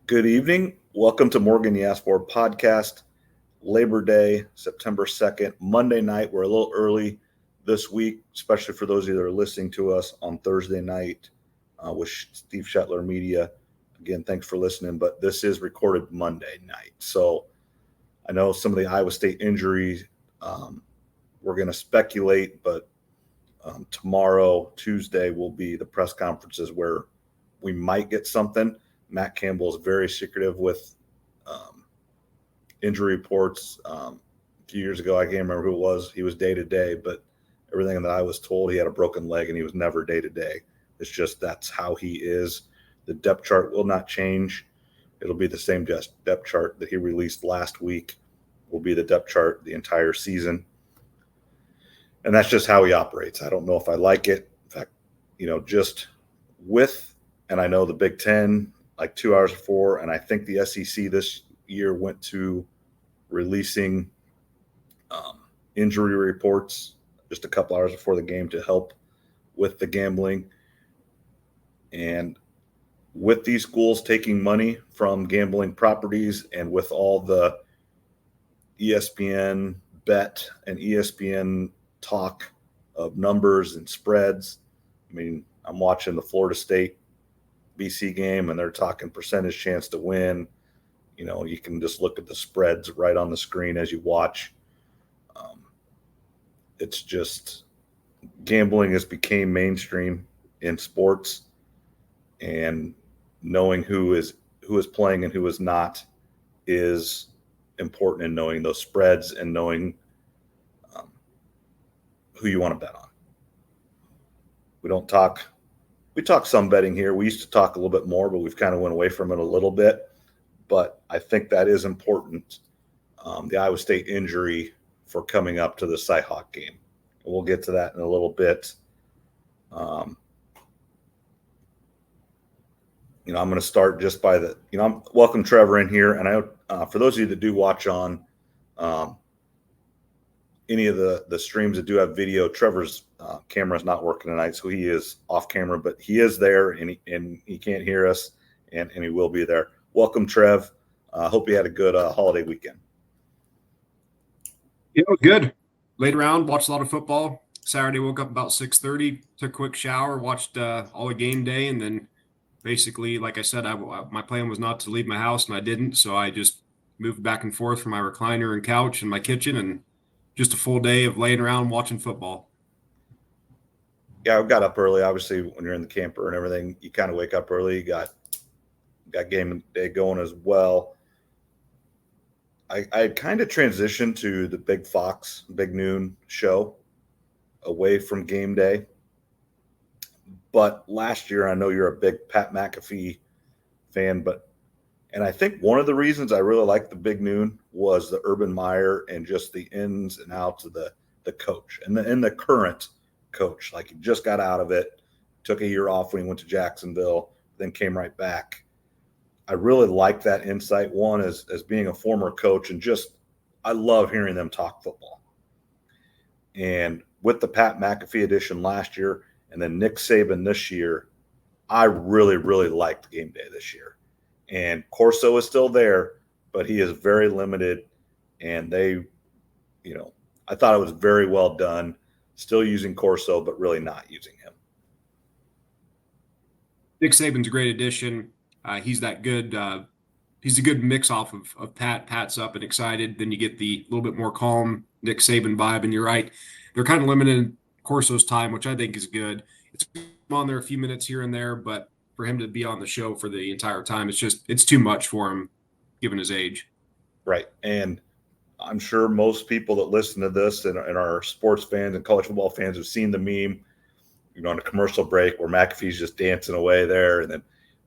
Good evening. Welcome to Morgan You Asked For podcast. Labor Day, September 2nd, Monday night. We're a little early this week, especially for those of you that are listening to us on Thursday night with Steve Shetler Media. Again, thanks for listening, but this is recorded Monday night. So I know some of the Iowa State injuries, we're going to speculate, but tomorrow, Tuesday, will be the press conferences where we might get something. Matt Campbell is very secretive with injury reports. A few years ago, I can't remember who it was. He was day to day, but everything that I was told, he had a broken leg and he was never day to day. It's just that's how he is. The depth chart will not change. It'll be the same depth chart that he released last week. Will be the depth chart the entire season, and that's just how he operates. I don't know if I like it. In fact, just with, and I know the Big Ten like 2 hours before, and I think the SEC this year went to releasing injury reports just a couple hours before the game to help with the gambling. And with these schools taking money from gambling properties and with all the ESPN bet and ESPN talk of numbers and spreads, I mean, I'm watching the Florida State BC game and they're talking percentage chance to win. You can just look at the spreads right on the screen as you watch. It's just gambling has become mainstream in sports, and knowing who is playing and who is not is important in knowing those spreads and knowing who you want to bet on. We talk some betting here. We used to talk a little bit more, but we've kind of went away from it a little bit. But I think that is important. The Iowa State injury for coming up to the CyHawk game. We'll get to that in a little bit. I'm going to start just by I'm welcome Trevor in here. And for those of you that do watch on any of the streams that do have video, Trevor's camera is not working tonight, so he is off camera, but he is there and he can't hear us, and he will be there. Welcome, Trev. Hope you had a good holiday weekend. Yeah, it was good. Laid around, watched a lot of football. Saturday, woke up about 6:30, took a quick shower, watched all the game day, and then basically, like I said, my plan was not to leave my house, and I didn't, so I just moved back and forth from my recliner and couch in my kitchen, and just a full day of laying around watching football. Yeah, I got up early. Obviously, when you're in the camper and everything, you kind of wake up early. You got game day going as well. I kind of transitioned to the Big Fox, Big Noon show away from game day. But last year, I know you're a big Pat McAfee fan, and I think one of the reasons I really liked the Big Noon was the Urban Meyer and just the ins and outs of the coach and the current coach. Like, he just got out of it, took a year off when he went to Jacksonville, then came right back. I really like that insight, one, as being a former coach, and just I love hearing them talk football. And with the Pat McAfee edition last year and then Nick Saban this year, I really, really liked game day this year. And Corso is still there, but he is very limited. And I thought it was very well done, still using Corso, but really not using him. Nick Saban's a great addition. He's that good. He's a good mix off of Pat. Pat's up and excited. Then you get the little bit more calm Nick Saban vibe. And you're right, they're kind of limited Corso's time, which I think is good. It's on there a few minutes here and there, but for him to be on the show for the entire time, it's too much for him, given his age. Right. And I'm sure most people that listen to this and are sports fans and college football fans have seen the meme, on a commercial break where McAfee's just dancing away there, and then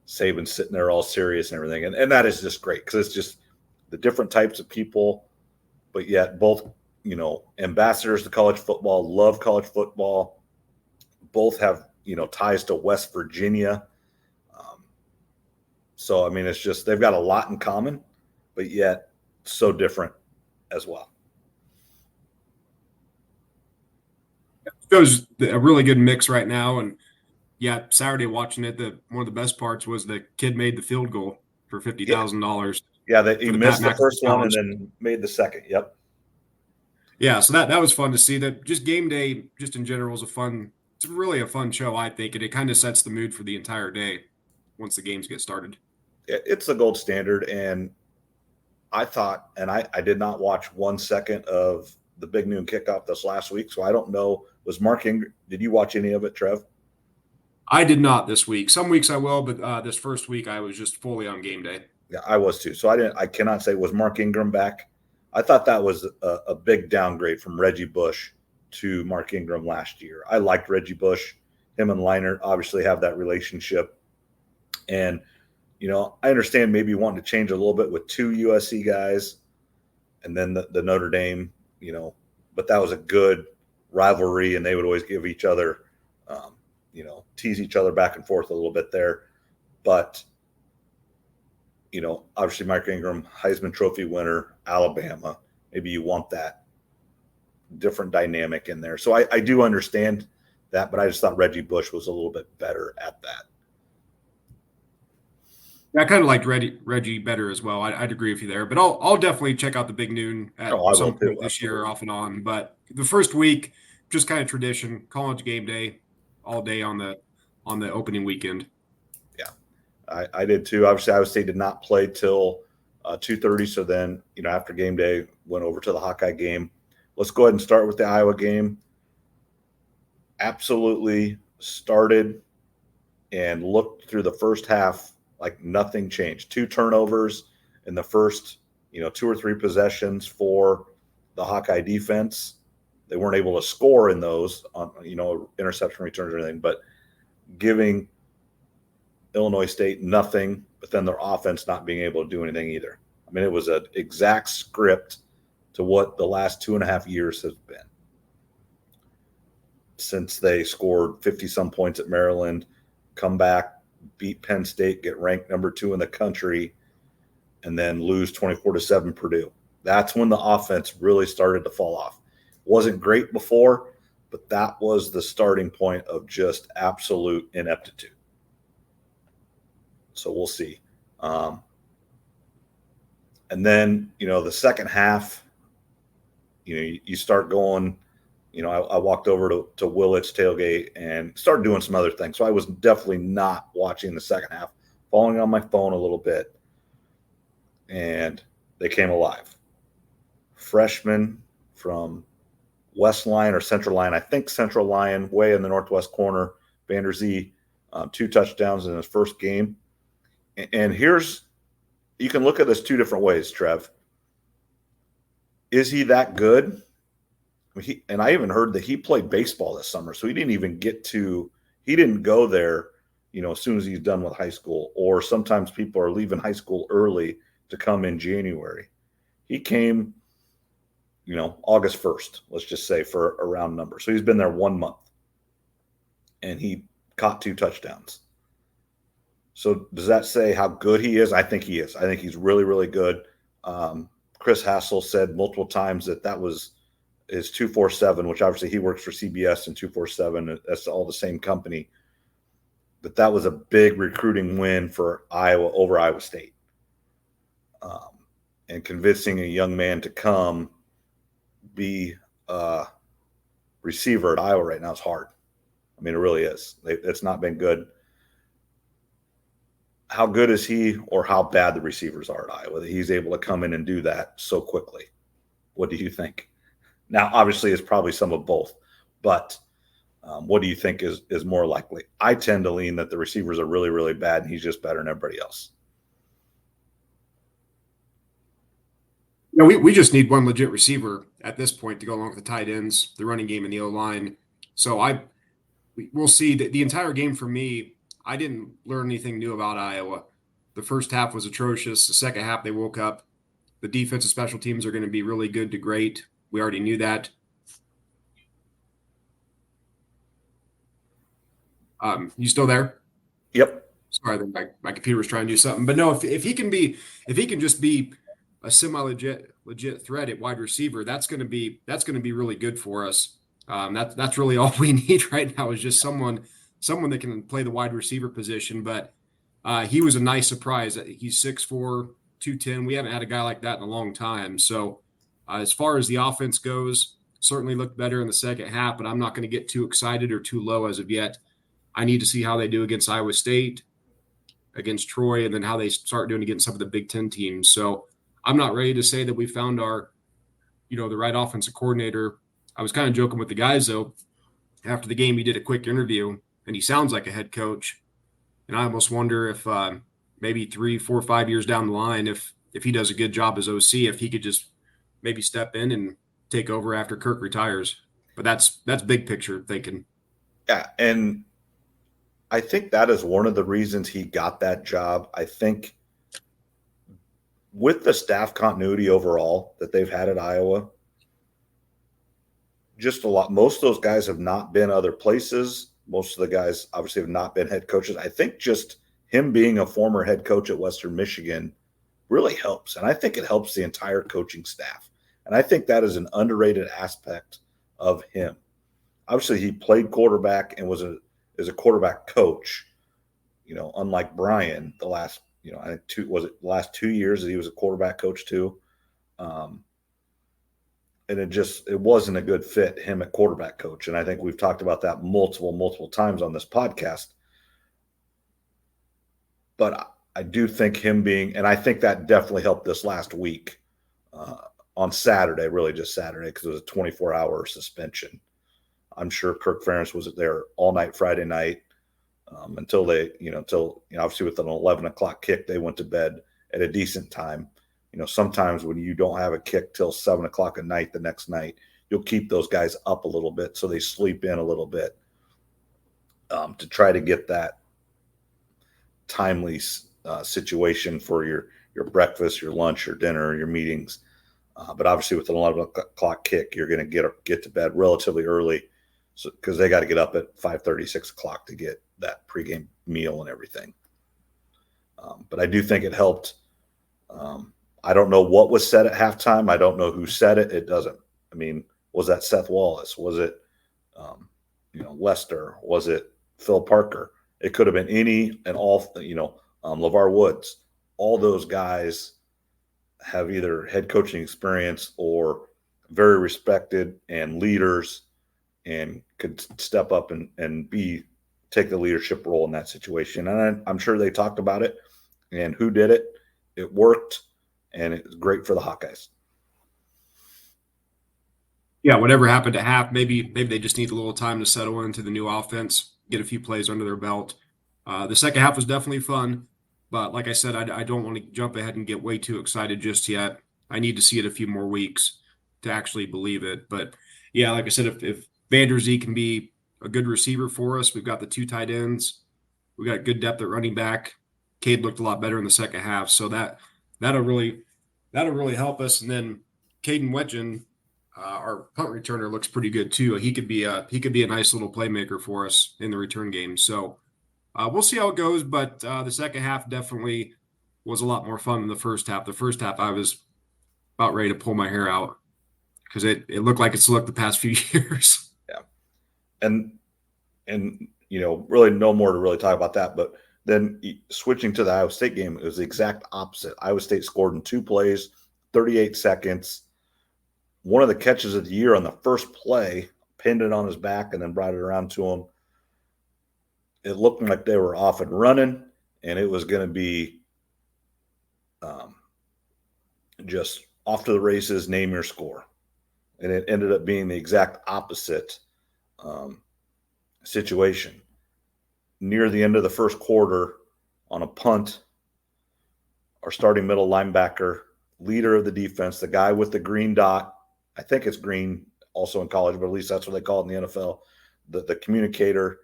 Saban's sitting there all serious and everything. And that is just great because it's just the different types of people, but yet both, ambassadors to college football, love college football, both have, ties to West Virginia. So, I mean, it's just they've got a lot in common, but yet so different as well. Show's a really good mix right now. And yeah, Saturday watching it, one of the best parts was the kid made the field goal. for Yeah, $50,000 yeah. He for the Pat missed the McAfee first one and challenge. then made the second. Yep. Yeah, so that was fun to see. That just game day, just in general, is a fun. It's really a fun show, I think, and it kind of sets the mood for the entire day once the games get started. It's the gold standard, and I thought, and I did not watch 1 second of the big noon kickoff this last week, so I don't know. Was Mark Ingram? Did you watch any of it, Trev? I did not this week. Some weeks I will, but this first week I was just fully on game day. Yeah, I was too. So I didn't. I cannot say was Mark Ingram back. I thought that was a big downgrade from Reggie Bush to Mark Ingram last year. I liked Reggie Bush. Him and Leinart obviously have that relationship, and I understand maybe wanting to change a little bit with two USC guys, and then the Notre Dame, but that was a good rivalry, and they would always give each other, tease each other back and forth a little bit there, but. Obviously Mark Ingram, Heisman Trophy winner, Alabama. Maybe you want that different dynamic in there. So I do understand that, but I just thought Reggie Bush was a little bit better at that. I kind of liked Reggie better as well. I'd agree with you there, but I'll definitely check out the Big Noon at some point this year, off and on. But the first week, just kind of tradition, college game day, all day on the opening weekend. Yeah, I did too. Obviously, Iowa State did not play till 2:30. So then, after game day, went over to the Hawkeye game. Let's go ahead and start with the Iowa game. Absolutely started and looked through the first half like nothing changed. 2 turnovers in the first, 2 or 3 possessions for the Hawkeye defense. They weren't able to score in those on, interception returns or anything, but giving Illinois State nothing, but then their offense not being able to do anything either. I mean, it was an exact script to what the last 2.5 years has been since they scored 50-some points at Maryland, come back, beat Penn State, get ranked number 2 in the country, and then lose 24-7 Purdue. That's when the offense really started to fall off. Wasn't great before, but that was the starting point of just absolute ineptitude. So we'll see. And then, the second half, you start going, I walked over to Willett's tailgate and started doing some other things. So I was definitely not watching the second half, falling on my phone a little bit. And they came alive. Freshman from West Line or Central Line, I think Central Line, way in the northwest corner, Vander Zee, 2 touchdowns in his first game. And you can look at this 2 different ways, Trev. Is he that good? And I even heard that he played baseball this summer, so he didn't go there, as soon as he's done with high school, or sometimes people are leaving high school early to come in January. He came, August 1st, let's just say, for a round number. So he's been there 1 month, and he caught 2 touchdowns. So does that say how good he is? I think he is. I think he's really, really good. Chris Hassel said multiple times that was his 247, which obviously he works for CBS, and 247, that's all the same company. But that was a big recruiting win for Iowa over Iowa State. And convincing a young man to come be a receiver at Iowa right now is hard. I mean, it really is. It's not been good. How good is he, or how bad the receivers are at Iowa that he's able to come in and do that so quickly? What do you think? Now, obviously, it's probably some of both, but what do you think is more likely? I tend to lean that the receivers are really, really bad, and he's just better than everybody else. We just need one legit receiver at this point to go along with the tight ends, the running game, and the O-line. So we'll see. The entire game for me, I didn't learn anything new about Iowa. The first half was atrocious. The second half, they woke up. The defensive special teams are going to be really good to great. We already knew that. You still there? Yep. Sorry, my computer was trying to do something. But no, if he can just be a semi-legit threat at wide receiver, that's going to be really good for us. That's really all we need right now, is just someone that can play the wide receiver position. But He was a nice surprise. He's 6'4", 210. We haven't had a guy like that in a long time. So as far as the offense goes, certainly looked better in the second half, but I'm not going to get too excited or too low as of yet. I need to see how they do against Iowa State, against Troy, and then how they start doing against some of the Big Ten teams. So I'm not ready to say that we found our, the right offensive coordinator. I was kind of joking with the guys, though. After the game, he did a quick interview, and he sounds like a head coach. And I almost wonder if maybe 3, 4, 5 years down the line, if he does a good job as OC, if he could just maybe step in and take over after Kirk retires. But that's big picture thinking. Yeah, and I think that is one of the reasons he got that job. I think with the staff continuity overall that they've had at Iowa, just a lot. Most of those guys have not been other places. Most of the guys obviously have not been head coaches. I think just him being a former head coach at Western Michigan really helps. And I think it helps the entire coaching staff. And I think that is an underrated aspect of him. Obviously, he played quarterback and was a quarterback coach, unlike Brian the last, I think the last 2 years that he was a quarterback coach too. And it wasn't a good fit, him at quarterback coach. And I think we've talked about that multiple times on this podcast. But I do think him and I think that definitely helped this last week on Saturday, really just Saturday, because it was a 24-hour suspension. I'm sure Kirk Ferentz was there all night Friday night until obviously with an 11 o'clock kick, they went to bed at a decent time. Sometimes when you don't have a kick till 7 o'clock at night the next night, you'll keep those guys up a little bit so they sleep in a little bit to try to get that timely situation for your breakfast, your lunch, your dinner, your meetings. But obviously with an 11 o'clock kick, you're going to get to bed relatively early because they got to get up at 5:30, 6 o'clock to get that pregame meal and everything. But I do think it helped. I don't know what was said at halftime. I don't know who said it. It doesn't. I mean, was that Seth Wallace? Was it, Lester? Was it Phil Parker? It could have been any and all, LeVar Woods. All those guys have either head coaching experience or very respected and leaders and could step up and take the leadership role in that situation. And I'm sure they talked about it and who did it. It worked. And it was great for the Hawkeyes. Yeah, whatever happened to half, maybe they just need a little time to settle into the new offense, get a few plays under their belt. The second half was definitely fun, but like I said, I don't want to jump ahead and get way too excited just yet. I need to see it a few more weeks to actually believe it. But yeah, like I said, if Vander Zee can be a good receiver for us, we've got the 2 tight ends, we got good depth at running back. Cade looked a lot better in the second half, so that'll really help us. And then Caden Wetjen, our punt returner, looks pretty good too. He could be a nice little playmaker for us in the return game. So we'll see how it goes. But the second half definitely was a lot more fun than the first half. The first half, I was about ready to pull my hair out because it looked like it's looked the past few years. Yeah, and really no more to really talk about that, but. Then switching to the Iowa State game, it was the exact opposite. Iowa State scored in 2 plays, 38 seconds. One of the catches of the year on the first play, pinned it on his back and then brought it around to him. It looked like they were off and running, and it was going to be just off to the races, name your score. And it ended up being the exact opposite situation. Near the end of the first quarter on a punt, our starting middle linebacker, leader of the defense, the guy with the green dot, I think it's green also in college, but at least that's what they call it in the NFL, the communicator,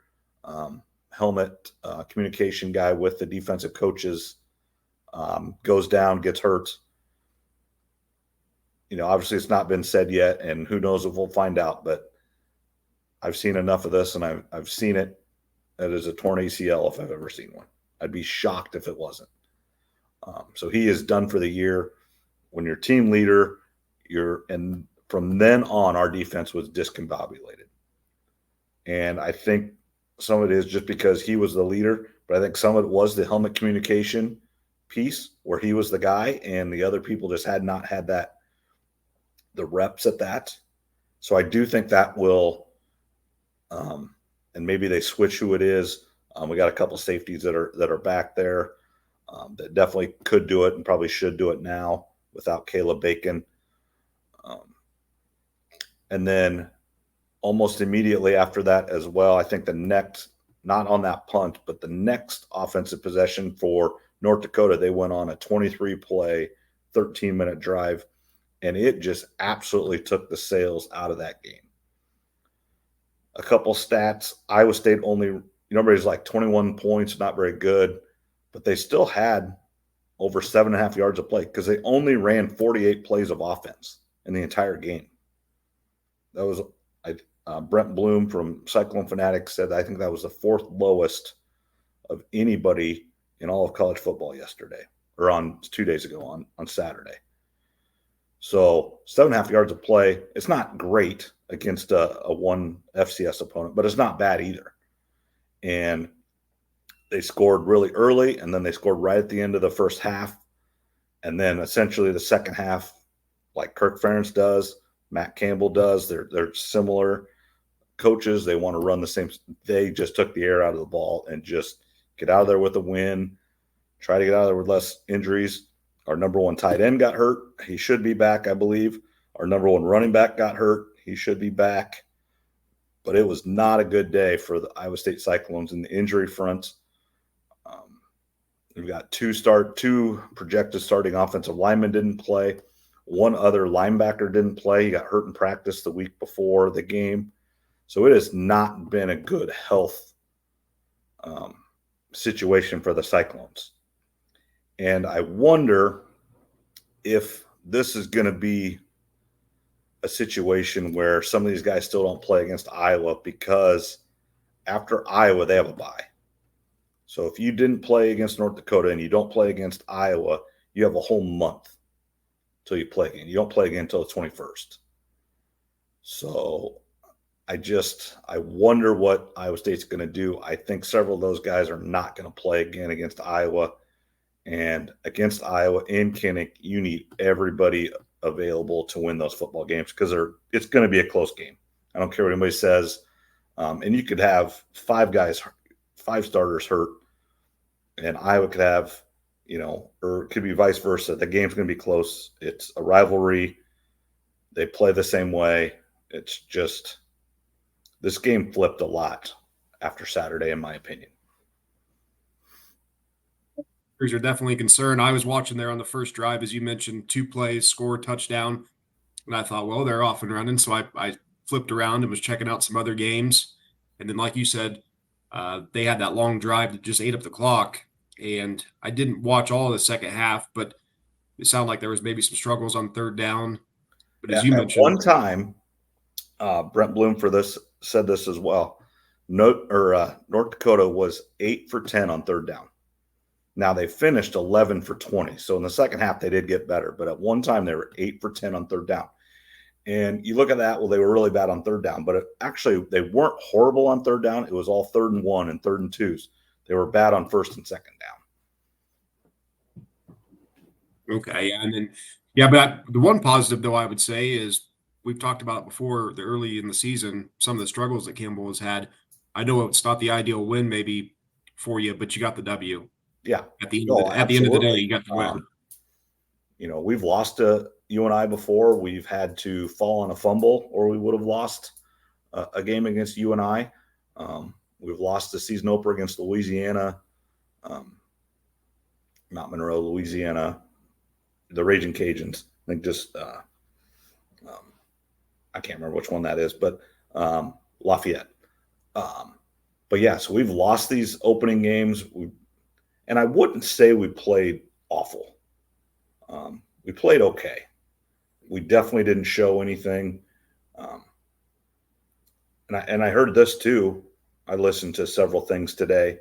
helmet communication guy with the defensive coaches goes down, gets hurt. Obviously it's not been said yet, and who knows if we'll find out, but I've seen enough of this, and I've seen it. That is a torn ACL if I've ever seen one. I'd be shocked if it wasn't. So he is done for the year. When you're team leader, and from then on, our defense was discombobulated. And I think some of it is just because he was the leader, but I think some of it was the helmet communication piece where he was the guy and the other people just had not had the reps at that. So I do think that will, and maybe they switch who it is. We got a couple safeties that are back there that definitely could do it and probably should do it now without Caleb Bacon. And then almost immediately after that as well, I think the next, not on that punt, but the next offensive possession for North Dakota, they went on a 23-play, 13-minute drive, and it just absolutely took the sails out of that game. A couple stats, Iowa State only, everybody's like 21 points, not very good, but they still had over 7.5 yards of play because they only ran 48 plays of offense in the entire game. That was Brent Bloom from Cyclone Fanatics said, I think that was the fourth lowest of anybody in all of college football yesterday, or on 2 days ago on Saturday. So 7.5 yards of play, it's not great against a one FCS opponent, but it's not bad either. And they scored really early, and then they scored right at the end of the first half. And then essentially the second half, like Kirk Ferentz does, Matt Campbell does, they're similar coaches. They want to run the same. They just took the air out of the ball and just get out of there with a win, try to get out of there with less injuries. Our number one tight end got hurt. He should be back, I believe. Our number one running back got hurt. He should be back. But it was not a good day for the Iowa State Cyclones in the injury front. We've got two projected starting offensive linemen didn't play. One other linebacker didn't play. He got hurt in practice the week before the game. So it has not been a good health situation for the Cyclones. And I wonder if this is going to be a situation where some of these guys still don't play against Iowa because after Iowa, they have a bye. So if you didn't play against North Dakota and you don't play against Iowa, you have a whole month till you play again. You don't play again until the 21st. So I wonder what Iowa State's going to do. I think several of those guys are not going to play again against Iowa. And against Iowa in Kinnick, you need everybody available to win those football games because it's going to be a close game. I don't care what anybody says. And you could have five starters hurt, and Iowa could have, or it could be vice versa. The game's going to be close. It's a rivalry. They play the same way. It's just this game flipped a lot after Saturday, in my opinion. Are definitely concerned. I was watching there on the first drive, as you mentioned, 2 plays, score, touchdown. And I thought, well, they're off and running. So I flipped around and was checking out some other games. And then, like you said, they had that long drive that just ate up the clock. And I didn't watch all of the second half, but it sounded like there was maybe some struggles on third down. But as you mentioned, one time, Brent Bloom said this as well. North Dakota was 8 for 10 on third down. Now they finished 11 for 20. So in the second half, they did get better. But at one time, they were 8 for 10 on third down. And you look at that, well, they were really bad on third down. But actually, they weren't horrible on third down. It was all 3rd and 1 and 3rd and 2s. They were bad on 1st and 2nd down. Okay. And then, but the one positive, though, I would say is we've talked about it before, the early in the season, some of the struggles that Campbell has had. I know it's not the ideal win maybe for you, but you got the W. Yeah. At the end of the day, you got the win. We've lost to UNI before. We've had to fall on a fumble, or we would have lost a game against UNI. We've lost the season opener against Louisiana, Mount Monroe, Louisiana, the Raging Cajuns. I think I can't remember which one that is, but Lafayette. But yeah, so we've lost these opening games. And I wouldn't say we played awful. We played okay. We definitely didn't show anything. And I heard this too. I listened to several things today.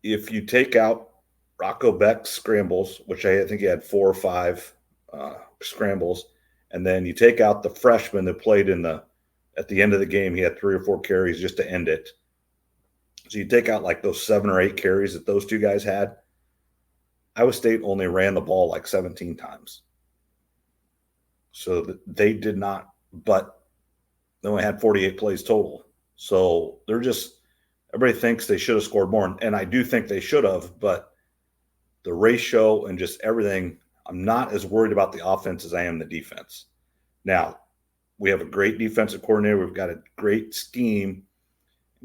If you take out Rocco Beck's scrambles, which I think he had 4 or 5 scrambles, and then you take out the freshman that played at the end of the game, he had 3 or 4 carries just to end it. So you take out like those 7 or 8 carries that those two guys had. Iowa State only ran the ball like 17 times. So they did not, but they only had 48 plays total. So they're just, everybody thinks they should have scored more. And I do think they should have, but the ratio and just everything, I'm not as worried about the offense as I am the defense. Now, we have a great defensive coordinator. We've got a great scheme.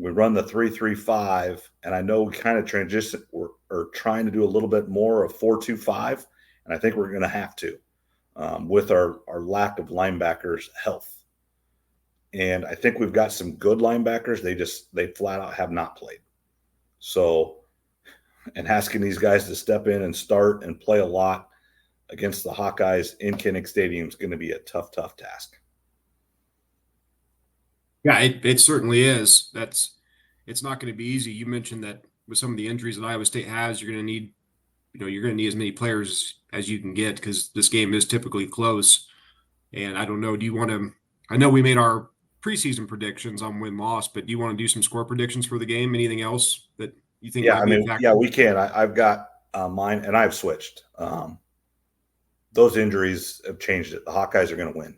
We run the 3-3-5, and I know we kind of transition or trying to do a little bit more of 4-2-5, and I think we're going to have to with our lack of linebackers health. And I think we've got some good linebackers. They flat out have not played. So, and asking these guys to step in and start and play a lot against the Hawkeyes in Kinnick Stadium is going to be a tough task. Yeah, it certainly is. It's not going to be easy. You mentioned that with some of the injuries that Iowa State has, you're going to need, you're going to need as many players as you can get because this game is typically close. And I don't know, do you want to, I know we made our preseason predictions on win-loss, but do you want to do some score predictions for the game? Anything else that you think might be a factor? Yeah, we can. I've got mine, and I've switched. Those injuries have changed it. The Hawkeyes are going to win.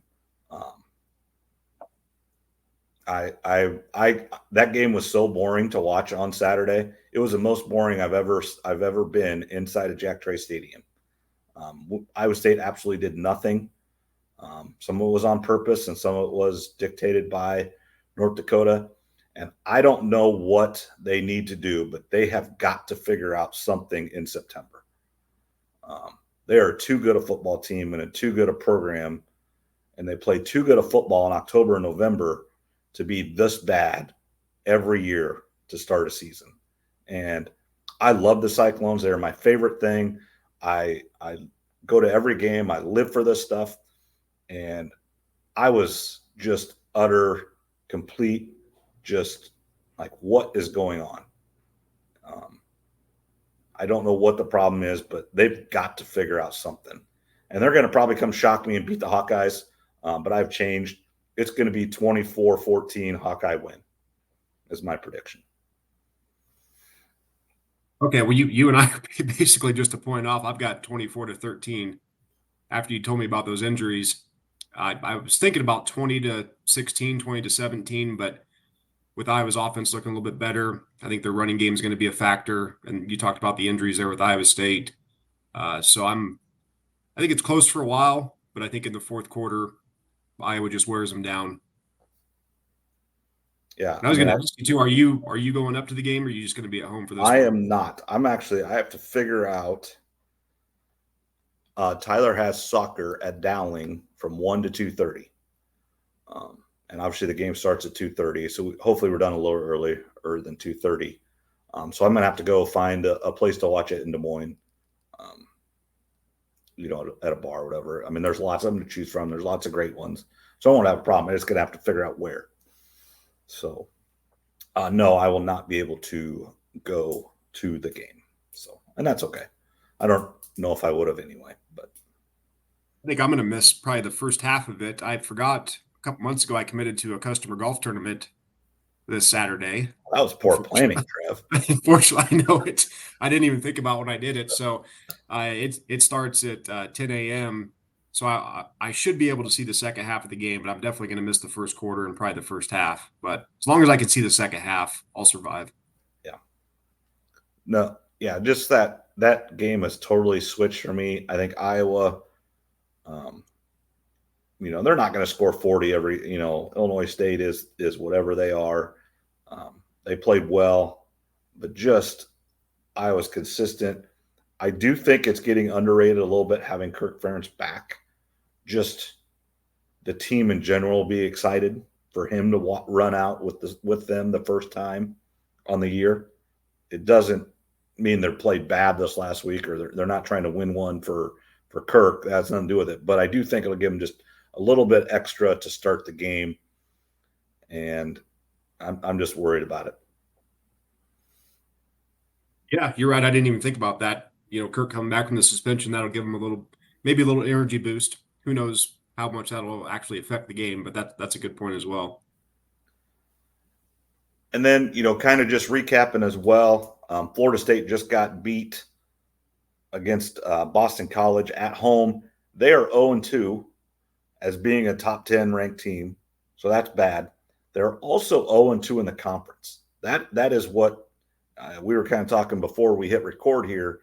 That game was so boring to watch on Saturday. It was the most boring I've ever been inside of Jack Trace Stadium. Iowa State absolutely did nothing. Some of it was on purpose, and some of it was dictated by North Dakota. And I don't know what they need to do, but they have got to figure out something in September. They are too good a football team and too good a program, and they play too good a football in October and November to be this bad every year to start a season. And I love the Cyclones. They're my favorite thing. I go to every game. I live for this stuff. And I was just complete, just like, what is going on? I don't know what the problem is, but they've got to figure out something. And they're going to probably come shock me and beat the Hawkeyes, but I've changed. It's going to be 24-14 Hawkeye win is my prediction. Okay, well, you and I are basically just a point off. I've got 24-13 after you told me about those injuries. I was thinking about 20-16, 20-17, but with Iowa's offense looking a little bit better, I think their running game is going to be a factor. And you talked about the injuries there with Iowa State. So I think it's close for a while, but I think in the fourth quarter, Iowa just wears them down. Yeah. And I was going to ask you too, are you going up to the game, or are you just going to be at home for this? I am not. I have to figure out. Tyler has soccer at Dowling from 1 to 2:30. And obviously the game starts at 2:30. So hopefully we're done a little earlier than 2:30. So I'm going to have to go find a place to watch it in Des Moines, at a bar or whatever. I mean, there's lots of them to choose from. There's lots of great ones. So I won't have a problem. I'm just going to have to figure out where. So, no, I will not be able to go to the game. So, and that's okay. I don't know if I would have anyway, but I think I'm going to miss probably the first half of it. I forgot a couple months ago I committed to a customer golf tournament this Saturday. That was poor planning, Trev. Unfortunately, I know it. I didn't even think about when I did it. So it starts at 10 a.m. So I should be able to see the second half of the game, but I'm definitely going to miss the first quarter and probably the first half. But as long as I can see the second half, I'll survive. Yeah. No, yeah, just that game has totally switched for me. I think Iowa, they're not going to score 40 every, Illinois State is whatever they are. They played well, but just Iowa's consistent. I do think it's getting underrated a little bit having Kirk Ferentz back. Just the team in general will be excited for him to run out with them the first time on the year. It doesn't mean they're played bad this last week or they're not trying to win one for Kirk. That has nothing to do with it. But I do think it'll give them just a little bit extra to start the game. And I'm just worried about it. Yeah, you're right. I didn't even think about that. Kirk coming back from the suspension, that'll give him maybe a little energy boost. Who knows how much that'll actually affect the game, but that's a good point as well. And then, kind of just recapping as well, Florida State just got beat against Boston College at home. They are 0-2 as being a top 10 ranked team. So that's bad. They're also 0-2 in the conference. That is what we were kind of talking before we hit record here.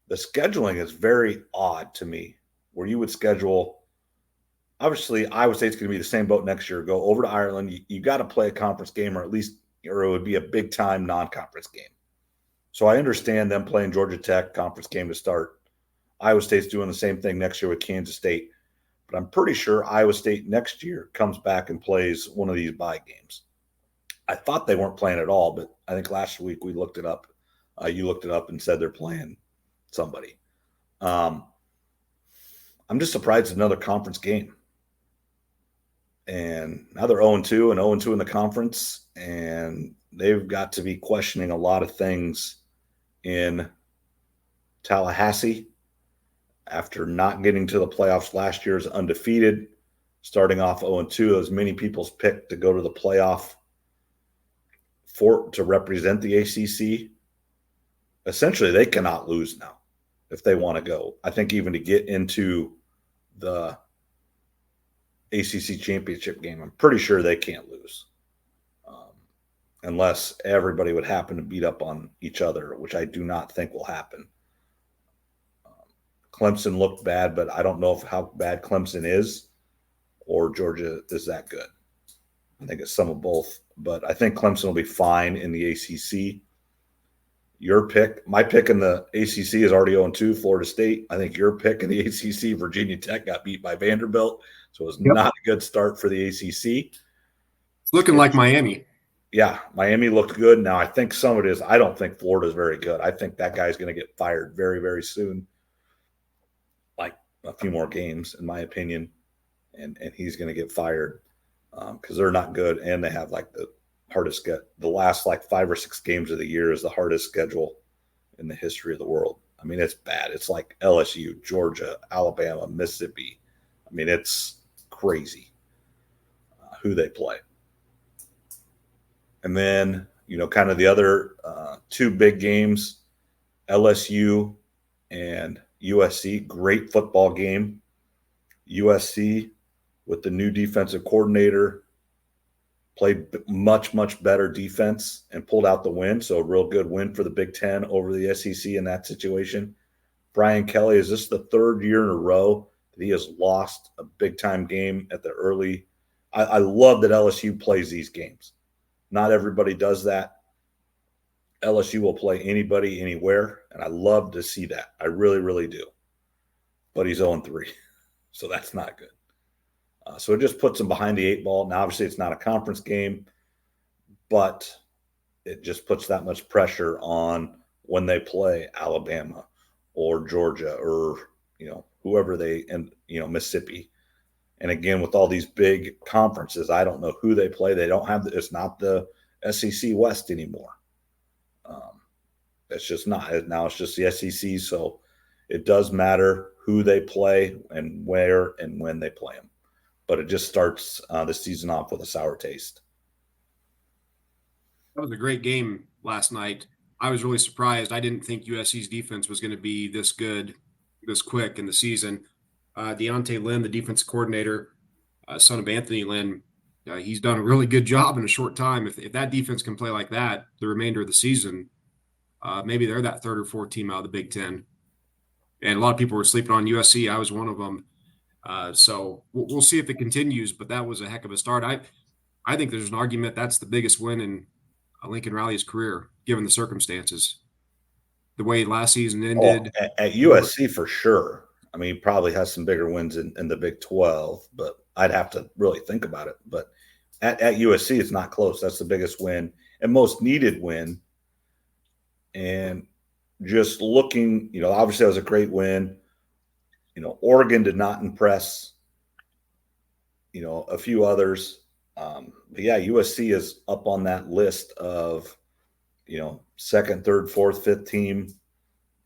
The scheduling is very odd to me, where you would schedule. Obviously, Iowa State's going to be the same boat next year. Go over to Ireland. You got to play a conference game, or it would be a big time non-conference game. So I understand them playing Georgia Tech conference game to start. Iowa State's doing the same thing next year with Kansas State. But I'm pretty sure Iowa State next year comes back and plays one of these bye games. I thought they weren't playing at all, but I think last week we looked it up. You looked it up and said they're playing somebody. I'm just surprised it's another conference game. And now they're 0-2 and 0-2 in the conference, and they've got to be questioning a lot of things in Tallahassee after not getting to the playoffs last year as undefeated, starting off 0-2, as many people's picked to go to the playoff to represent the ACC. Essentially, they cannot lose now if they want to go. I think even to get into the ACC championship game, I'm pretty sure they can't lose unless everybody would happen to beat up on each other, which I do not think will happen. Clemson looked bad, but I don't know how bad Clemson is or Georgia is that good. I think it's some of both, but I think Clemson will be fine in the ACC. Your pick, my pick in the ACC is already 0-2, Florida State. I think your pick in the ACC, Virginia Tech, got beat by Vanderbilt, so it was not a good start for the ACC. It's looking like Miami. Yeah, Miami looked good. Now, I think some of it is I don't think Florida is very good. I think that guy's going to get fired very, very soon, like a few more games, in my opinion, and he's going to get fired because they're not good, and they have like the hardest the last like 5 or 6 games of the year is the hardest schedule in the history of the world. I mean, it's bad. It's like LSU, Georgia, Alabama, Mississippi. I mean, it's crazy who they play. And then, kind of the other 2 big games, LSU and USC, great football game. USC with the new defensive coordinator played much, much better defense and pulled out the win. So a real good win for the Big Ten over the SEC in that situation. Brian Kelly, is this the 3rd year in a row that he has lost a big-time game at the early? I love that LSU plays these games. Not everybody does that. LSU will play anybody, anywhere, and I love to see that. I really, really do. But he's 0-3, so that's not good. So it just puts him behind the 8 ball. Now, obviously, it's not a conference game, but it just puts that much pressure on when they play Alabama or Georgia or, whoever Mississippi. And again, with all these big conferences, I don't know who they play. They don't have it's not the SEC West anymore. It's just not. Now it's just the SEC. So it does matter who they play and where and when they play them. But it just starts the season off with a sour taste. That was a great game last night. I was really surprised. I didn't think USC's defense was going to be this good, this quick in the season. Deontay Lynn, the defensive coordinator, son of Anthony Lynn, he's done a really good job in a short time. If that defense can play like that the remainder of the season, maybe they're that 3rd or 4th team out of the Big Ten. And a lot of people were sleeping on USC. I was one of them. So we'll see if it continues, but that was a heck of a start. I think there's an argument that's the biggest win in Lincoln Riley's career, given the circumstances. The way last season ended. At USC for sure. I mean, he probably has some bigger wins in the Big 12, but I'd have to really think about it. But at USC, it's not close. That's the biggest win and most needed win. And just looking, obviously that was a great win. Oregon did not impress, a few others. But yeah, USC is up on that list of, 2nd, 3rd, 4th, 5th team.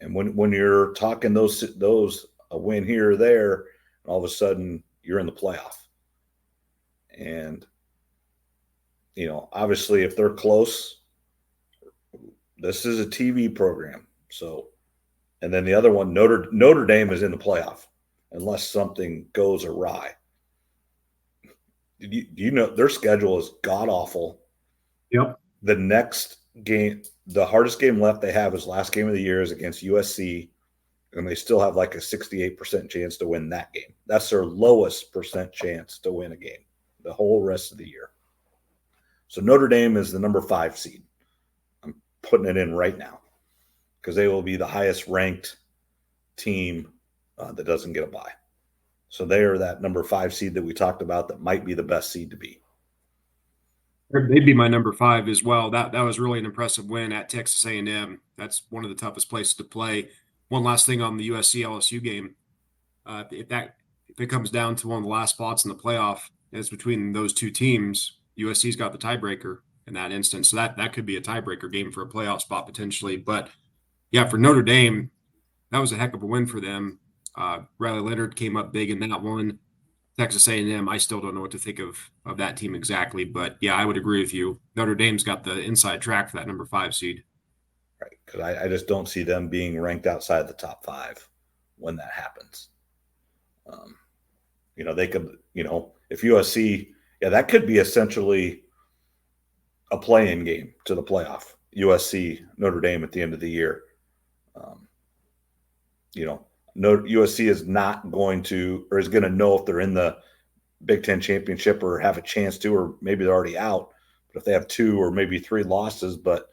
And when you're talking those a win here or there, and all of a sudden you're in the playoff. And Obviously, if they're close, this is a TV program. So, and then the other one, Notre Dame is in the playoff unless something goes awry. Do you know their schedule is god awful? Yep. The next game, the hardest game left they have is last game of the year is against USC, and they still have like a 68% chance to win that game. That's their lowest percent chance to win a game the whole rest of the year. So Notre Dame is the number 5 seed. I'm putting it in right now because they will be the highest ranked team that doesn't get a bye. So they are that number 5 seed that we talked about that might be the best seed to be. They'd be my number 5 as well. That was really an impressive win at Texas A&M. That's one of the toughest places to play. One last thing on the USC LSU game. If it comes down to one of the last spots in the playoff, and it's between those two teams, USC's got the tiebreaker in that instance. So that could be a tiebreaker game for a playoff spot potentially. But yeah, for Notre Dame, that was a heck of a win for them. Riley Leonard came up big in that one. Texas A&M, I still don't know what to think of that team exactly, but yeah, I would agree with you. Notre Dame's got the inside track for that number 5 seed. Right, because I just don't see them being ranked outside the top 5 when that happens. They could, if USC, that could be essentially a play-in game to the playoff. USC, Notre Dame at the end of the year. USC is not going to, or is going to know if they're in the Big Ten championship or have a chance to, or maybe they're already out. But if they have 2 or maybe 3 losses, but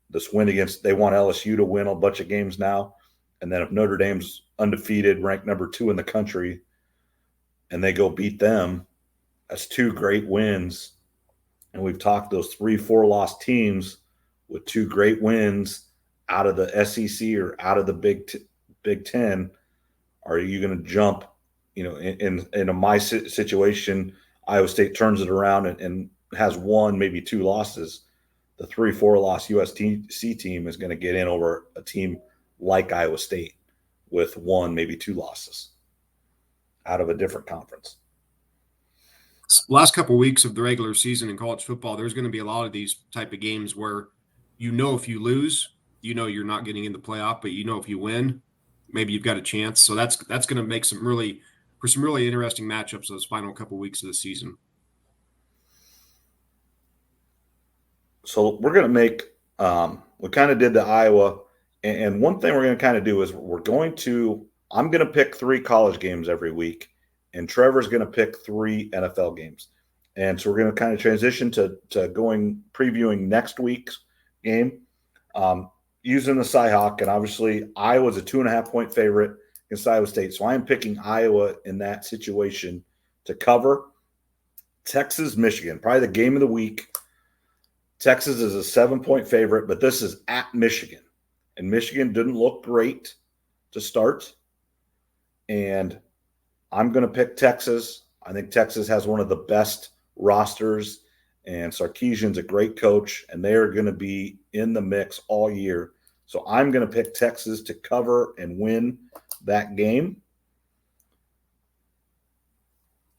this win they want LSU to win a bunch of games now. And then if Notre Dame's undefeated, ranked number 2 in the country, and they go beat them, that's 2 great wins. And we've talked those 3-4 loss teams with 2 great wins out of the SEC or out of the Big Ten. Are you going to jump? In my situation, Iowa State turns it around and has 1, maybe 2 losses. The 3-4 loss USC team is going to get in over a team like Iowa State with 1, maybe 2 losses out of a different conference. Last couple of weeks of the regular season in college football, there's going to be a lot of these type of games where if you lose, you're not getting in the playoff, but if you win, maybe you've got a chance. So that's going to make some really interesting matchups those final couple of weeks of the season. So we're going to make we kind of did the Iowa, and one thing we're going to kind of do is I'm going to pick 3 college games every week, and Trevor's going to pick 3 NFL games. And so we're going to kind of transition to previewing next week's game using the CyHawk. And obviously, Iowa's a 2.5-point favorite against Iowa State. So I am picking Iowa in that situation to cover. Texas, Michigan, probably the game of the week. Texas is a 7-point favorite, but this is at Michigan. And Michigan didn't look great to start. And I'm going to pick Texas. I think Texas has one of the best rosters, and Sarkisian's a great coach, and they are going to be in the mix all year. So I'm going to pick Texas to cover and win that game.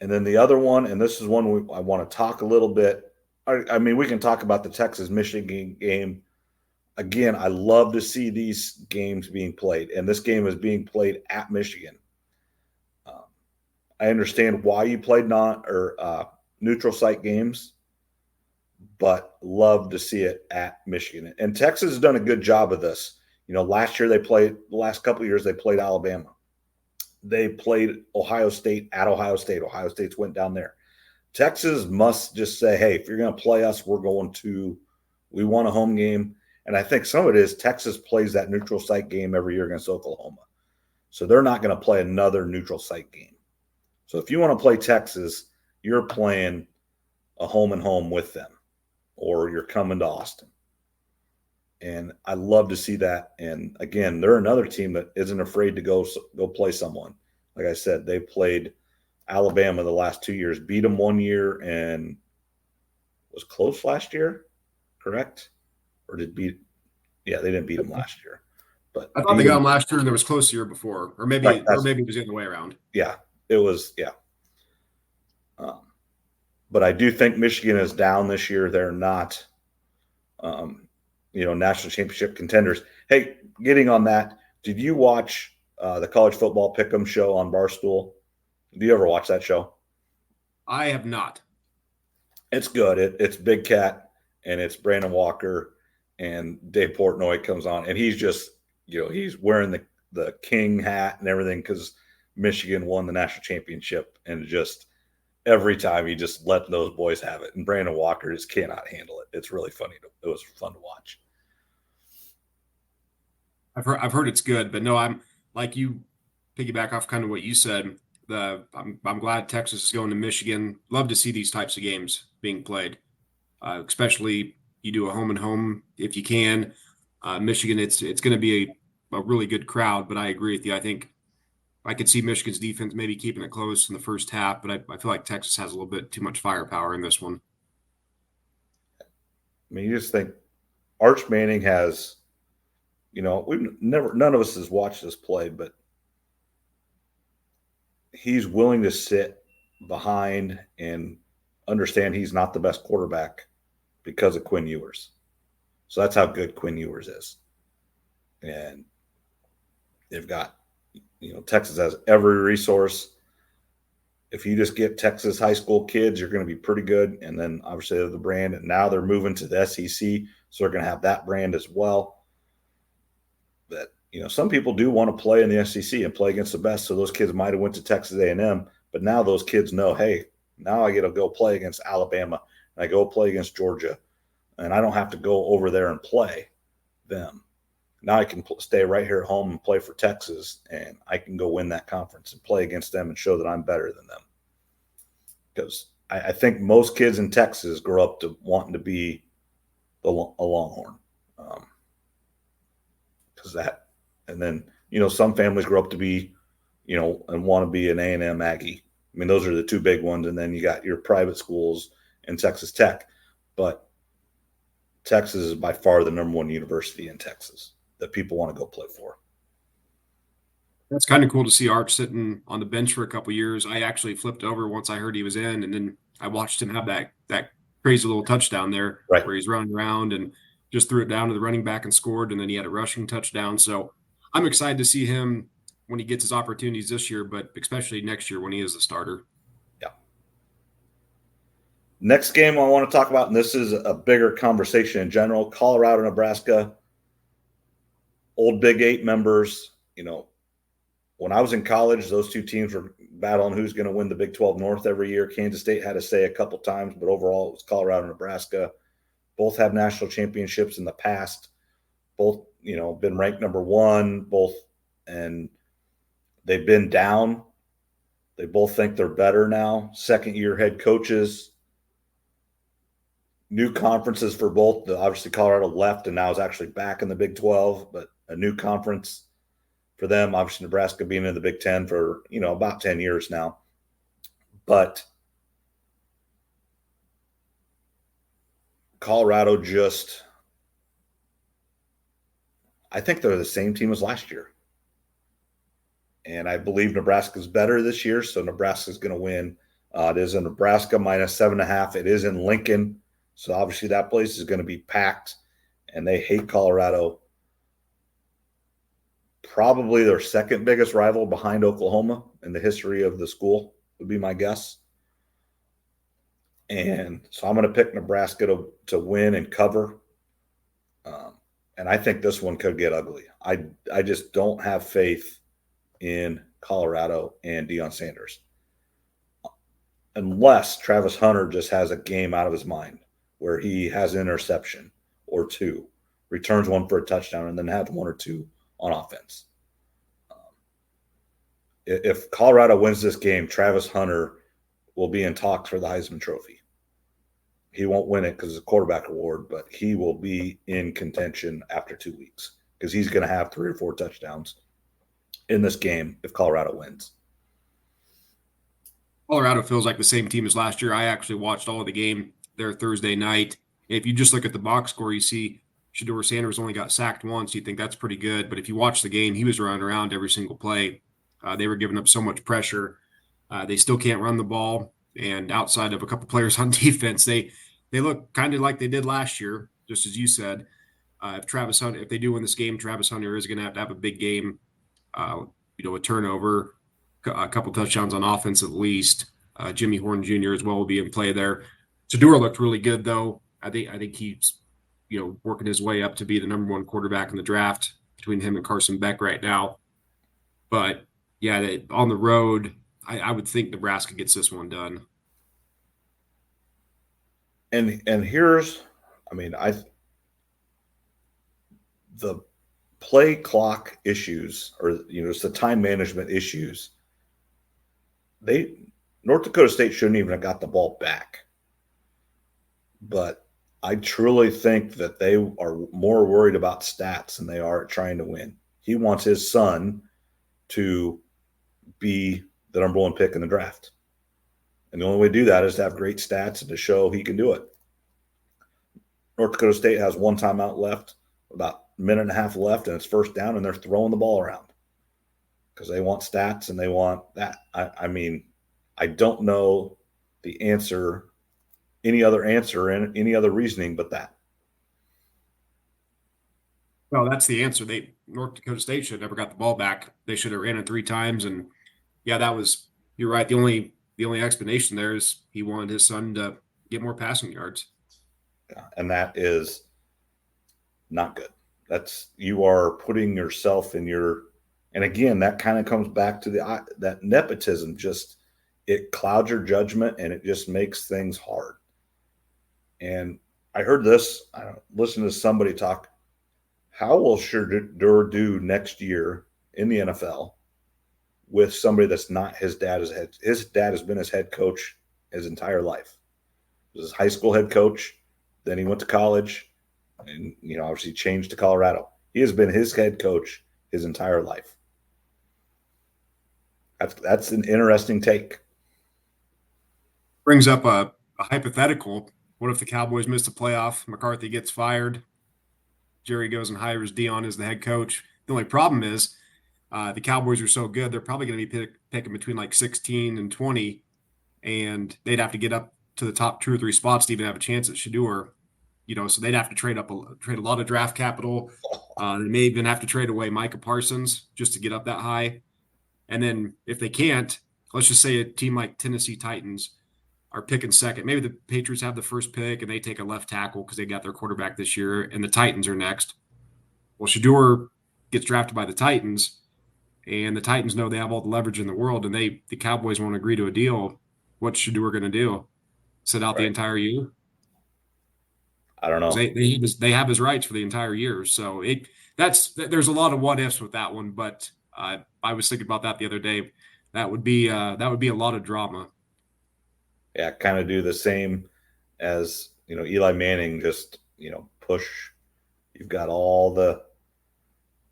And then the other one, and this is one I want to talk a little bit. I mean, we can talk about the Texas-Michigan game. Again, I love to see these games being played, and this game is being played at Michigan. I understand why you played neutral site games, but love to see it at Michigan. And Texas has done a good job of this. Last year the last couple of years they played Alabama. They played Ohio State at Ohio State. Ohio State's went down there. Texas must just say, hey, if you're going to play us, we want a home game. And I think some of it is Texas plays that neutral site game every year against Oklahoma. So they're not going to play another neutral site game. So if you want to play Texas, you're playing a home and home with them, or you're coming to Austin. And I love to see that. And again, they're another team that isn't afraid to go play someone. Like I said, they played Alabama the last 2 years, beat them 1 year, and was close last year, correct? Or they didn't beat them last year. But I thought they got them last year and there was close the year before, or maybe it was the other way around. Yeah, it was, yeah. But I do think Michigan is down this year. They're not, national championship contenders. Hey, getting on that, did you watch the college football pick'em show on Barstool? Do you ever watch that show? I have not. It's good. It's Big Cat and it's Brandon Walker and Dave Portnoy comes on and he's just, he's wearing the king hat and everything because Michigan won the national championship and just every time he just let those boys have it. And Brandon Walker just cannot handle it. It's really funny. It was fun to watch. I've heard it's good, but no, I'm like you piggyback off kind of what you said. I'm glad Texas is going to Michigan. Love to see these types of games being played, especially you do a home and home if you can. Michigan, it's going to be a really good crowd, but I agree with you. I think I could see Michigan's defense maybe keeping it close in the first half, but I feel like Texas has a little bit too much firepower in this one. I mean, you just think Arch Manning has, none of us has watched this play, but he's willing to sit behind and understand he's not the best quarterback because of Quinn Ewers. So that's how good Quinn Ewers is. And they've got, Texas has every resource. If you just get Texas high school kids, you're going to be pretty good. And then obviously they're the brand. And now they're moving to the SEC. So they're going to have that brand as well. That, some people do want to play in the SEC and play against the best. So those kids might have went to Texas A&M. But now those kids know, hey, now I get to go play against Alabama. And I go play against Georgia. And I don't have to go over there and play them. Now I can stay right here at home and play for Texas, and I can go win that conference and play against them and show that I'm better than them. Because I think most kids in Texas grow up to wanting to be a Longhorn. Because that, and then, some families grow up to be, and want to be an A&M Aggie. I mean, those are the two big ones. And then you got your private schools and Texas Tech. But Texas is by far the number one university in Texas that people want to go play for. That's kind of cool to see Arch sitting on the bench for a couple years. I actually flipped over once I heard he was in, and then I watched him have that crazy little touchdown there where he's running around and just threw it down to the running back and scored, and then he had a rushing touchdown. So I'm excited to see him when he gets his opportunities this year, but especially next year when he is the starter. Yeah. Next game I want to talk about, and this is a bigger conversation in general, Colorado, Nebraska. Old Big 8 members, when I was in college, those two teams were battling who's going to win the Big 12 North every year. Kansas State had to say a couple times, but overall it was Colorado and Nebraska. Both have national championships in the past. Both, been ranked number one, both, and they've been down. They both think they're better now. Second-year head coaches. New conferences for both. Obviously, Colorado left and now is actually back in the Big 12, but a new conference for them. Obviously, Nebraska being in the Big 10 for, about 10 years now. But Colorado just, I think they're the same team as last year. And I believe Nebraska's better this year, so Nebraska's going to win. It is in Nebraska minus 7.5. It is in Lincoln. So obviously that place is going to be packed, and they hate Colorado. Probably their second biggest rival behind Oklahoma in the history of the school would be my guess. And so I'm going to pick Nebraska to win and cover. And I think this one could get ugly. I just don't have faith in Colorado and Deion Sanders. Unless Travis Hunter just has a game out of his mind where he has an interception or two, returns one for a touchdown, and then has one or two on offense. If Colorado wins this game, Travis Hunter will be in talks for the Heisman Trophy. He won't win it because it's a quarterback award, but he will be in contention after 2 weeks because he's going to have 3 or 4 touchdowns in this game if Colorado wins. Colorado feels like the same team as last year. I actually watched all of the game there Thursday night. If you just look at the box score, you see Shedeur Sanders only got sacked once. You think that's pretty good. But if you watch the game, he was running around every single play. They were giving up so much pressure. They still can't run the ball. And outside of a couple players on defense, they look kind of like they did last year, just as you said. If they do win this game, Travis Hunter is going to have a big game. A turnover, a couple touchdowns on offense at least. Jimmy Horn Jr. as well will be in play there. Shedeur looked really good though. I think he's working his way up to be the number one quarterback in the draft between him and Carson Beck right now. But yeah, on the road, I would think Nebraska gets this one done. And here's, I mean, the play clock issues, or it's the time management issues. North Dakota State shouldn't even have got the ball back. But I truly think that they are more worried about stats than they are trying to win. He wants his son to be the number one pick in the draft. And the only way to do that is to have great stats and to show he can do it. North Dakota State has one timeout left, about a minute and a half left, and it's first down, and they're throwing the ball around because they want stats and they want that. I mean, I don't know the answer, any other answer, and any other reasoning but that. Well, that's the answer. North Dakota State should have never got the ball back. They should have ran it 3 times, and yeah, you're right. The only explanation there is he wanted his son to get more passing yards. Yeah, and that is not good. You are putting yourself in and again, that kind of comes back to that nepotism. Just it clouds your judgment and it just makes things hard. And I heard this. I listened to somebody talk. How will Shedeur do next year in the NFL with somebody that's not his dad? His dad has been his head coach his entire life. He was his high school head coach. Then he went to college and, obviously changed to Colorado. He has been his head coach his entire life. That's an interesting take. Brings up a hypothetical. What if the Cowboys miss the playoff? McCarthy gets fired. Jerry goes and hires Dion as the head coach. The only problem is the Cowboys are so good, they're probably going to be picking between like 16 and 20, and they'd have to get up to the top 2 or 3 spots to even have a chance at Shedeur. So they'd have to trade a lot of draft capital. They may even have to trade away Micah Parsons just to get up that high. And then if they can't, let's just say a team like Tennessee Titans are picking second. Maybe the Patriots have the first pick and they take a left tackle because they got their quarterback this year, and the Titans are next. Well, Shedeur gets drafted by the Titans, and the Titans know they have all the leverage in the world, and the Cowboys won't agree to a deal. What's Shedeur going to do? Sit out the entire year? I don't know. They have his rights for the entire year. So there's a lot of what ifs with that one, but I was thinking about that the other day. That would be a lot of drama. Yeah, kind of do the same as Eli Manning. Just push. You've got all the.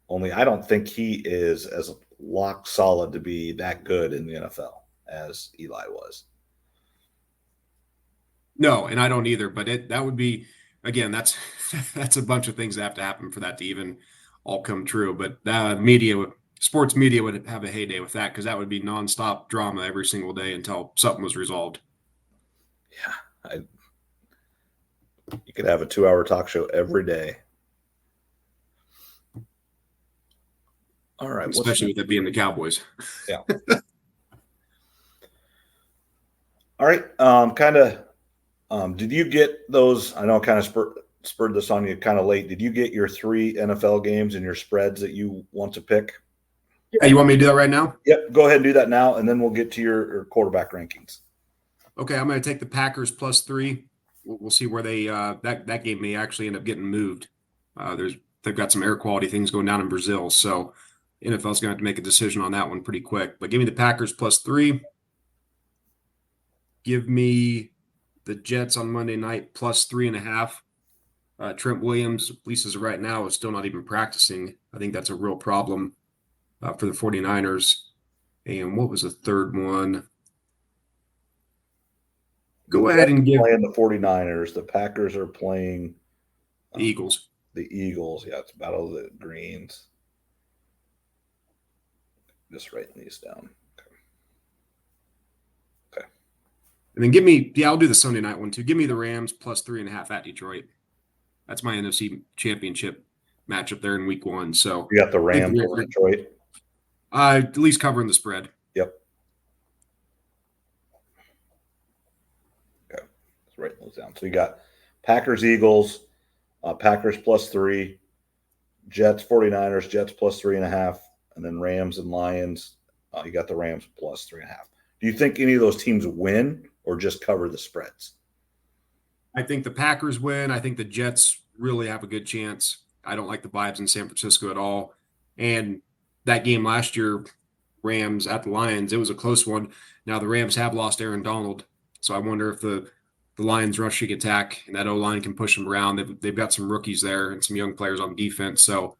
Only I don't think he is as lock solid to be that good in the NFL as Eli was. No, and I don't either. But that would be, again, that's a bunch of things that have to happen for that to even all come true. But sports media would have a heyday with that because that would be nonstop drama every single day until something was resolved. Yeah, you could have a 2-hour talk show every day. All right, especially with it being the Cowboys. Yeah. All right, did you get those? I know I kind of spurred this on you kind of late. Did you get your 3 NFL games and your spreads that you want to pick? Yeah, you want me to do that right now? Yep, go ahead and do that now, and then we'll get to your quarterback rankings. Okay, I'm going to take the Packers +3. We'll see where they that game may actually end up getting moved. They've got some air quality things going down in Brazil, so NFL's going to have to make a decision on that one pretty quick. But give me the Packers +3. Give me the Jets on Monday night +3.5. Trent Williams, at least as of right now, is still not even practicing. I think that's a real problem for the 49ers. And what was the third one? Go ahead and give playing the 49ers. The Packers are playing the Eagles. The Eagles. Yeah, it's Battle of the Greens. Just writing these down. Okay. And then I'll do the Sunday night one too. Give me the Rams plus 3.5 at Detroit. That's my NFC Championship matchup there in Week 1. So You got the I think Rams over Detroit. at least covering the spread. Yep. Okay. Let's write those down. So you got Packers, Eagles, Packers plus 3, Jets, 49ers, Jets plus 3.5, and then Rams and Lions. You got the Rams plus 3.5. Do you think any of those teams win or just cover the spreads? I think the Packers win. I think the Jets really have a good chance. I don't like the vibes in San Francisco at all. And that game last year, Rams at the Lions, it was a close one. Now the Rams have lost Aaron Donald. So I wonder if the Lions rushing attack and that O-line can push them around. They've got some rookies there and some young players on defense. So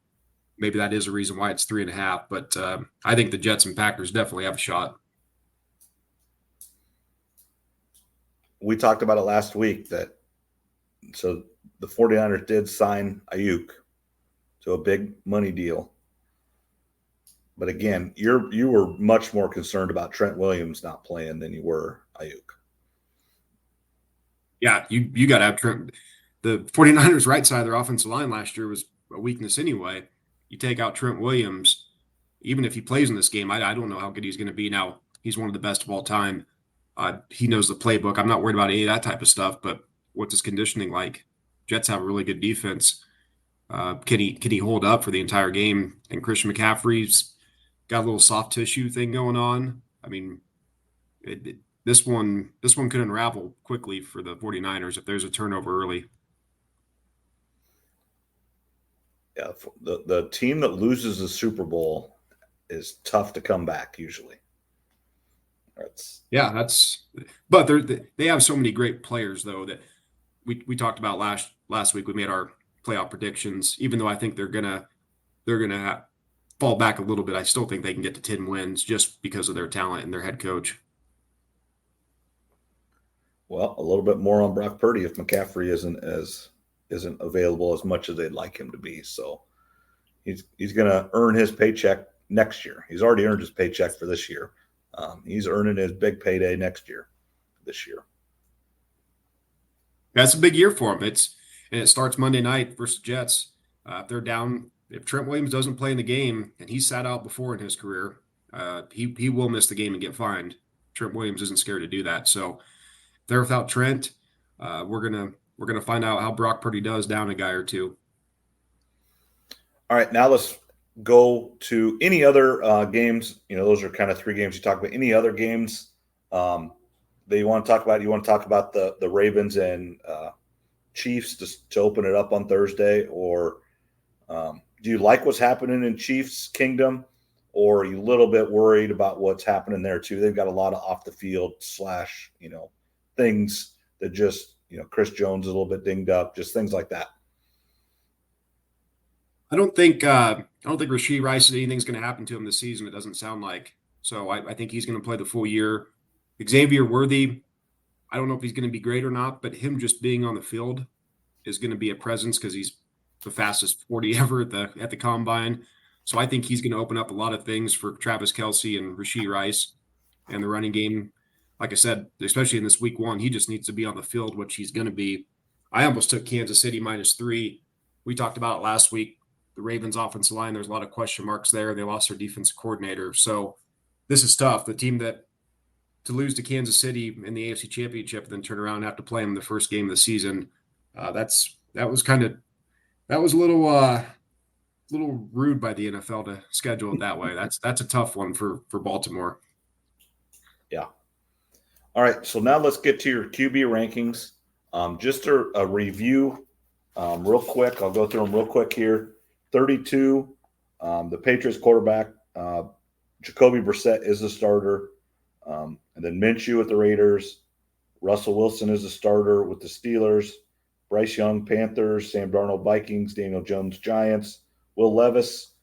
maybe that is a reason why it's 3.5. But I think the Jets and Packers definitely have a shot. We talked about it last week so the 49ers did sign Ayuk to a big money deal. But again, you were much more concerned about Trent Williams not playing than you were Ayuk. Yeah, you got to have Trent. The 49ers right side of their offensive line last year was a weakness anyway. You take out Trent Williams, even if he plays in this game, I don't know how good he's going to be. Now, he's one of the best of all time. He knows the playbook. I'm not worried about any of that type of stuff, but what's his conditioning like? Jets have a really good defense. Can he hold up for the entire game? And Christian McCaffrey's got a little soft tissue thing going on. I mean, this one could unravel quickly for the 49ers if there's a turnover early. Yeah, the team that loses the Super Bowl is tough to come back usually. But they have so many great players though that we talked about last week. We made our playoff predictions. Even though I think they're gonna fall back a little bit, I still think they can get to 10 wins just because of their talent and their head coach. Well, a little bit more on Brock Purdy if McCaffrey isn't available as much as they'd like him to be. So he's going to earn his paycheck next year. He's already earned his paycheck for this year. He's earning his big payday this year. That's a big year for him. It starts Monday night versus Jets. If they're down, if Trent Williams doesn't play in the game, and he's sat out before in his career, he will miss the game and get fined. Trent Williams isn't scared to do that. So if they're without Trent, we're gonna find out how Brock Purdy does down a guy or two. All right, now let's go to any other games. Those are kind of 3 games you talk about. Any other games that you want to talk about? You want to talk about the Ravens and Chiefs to open it up on Thursday, or do you like what's happening in Chiefs Kingdom, or are you a little bit worried about what's happening there too? They've got a lot of off the field / things that just Chris Jones is a little bit dinged up, just things like that. I don't think Rashee Rice anything's going to happen to him this season. It doesn't sound like. So I think he's going to play the full year. Xavier Worthy, I don't know if he's going to be great or not, but him just being on the field is going to be a presence because he's the fastest 40 ever at the combine. So I think he's going to open up a lot of things for Travis Kelce and Rashee Rice and the running game. Like I said, especially in this week 1, he just needs to be on the field, which he's going to be. I almost took Kansas City -3. We talked about it last week. The Ravens offensive line, there's a lot of question marks there. They lost their defensive coordinator. So this is tough. The team to lose to Kansas City in the AFC Championship and then turn around and have to play them the first game of the season. That was a little rude by the NFL to schedule it that way. That's a tough one for Baltimore. Yeah. All right. So now let's get to your QB rankings. Just a review real quick. I'll go through them real quick here. 32, the Patriots quarterback, Jacoby Brissett is the starter. And then Minshew with the Raiders. Russell Wilson is the starter with the Steelers. Bryce Young, Panthers. Sam Darnold, Vikings. Daniel Jones, Giants. Will Levis,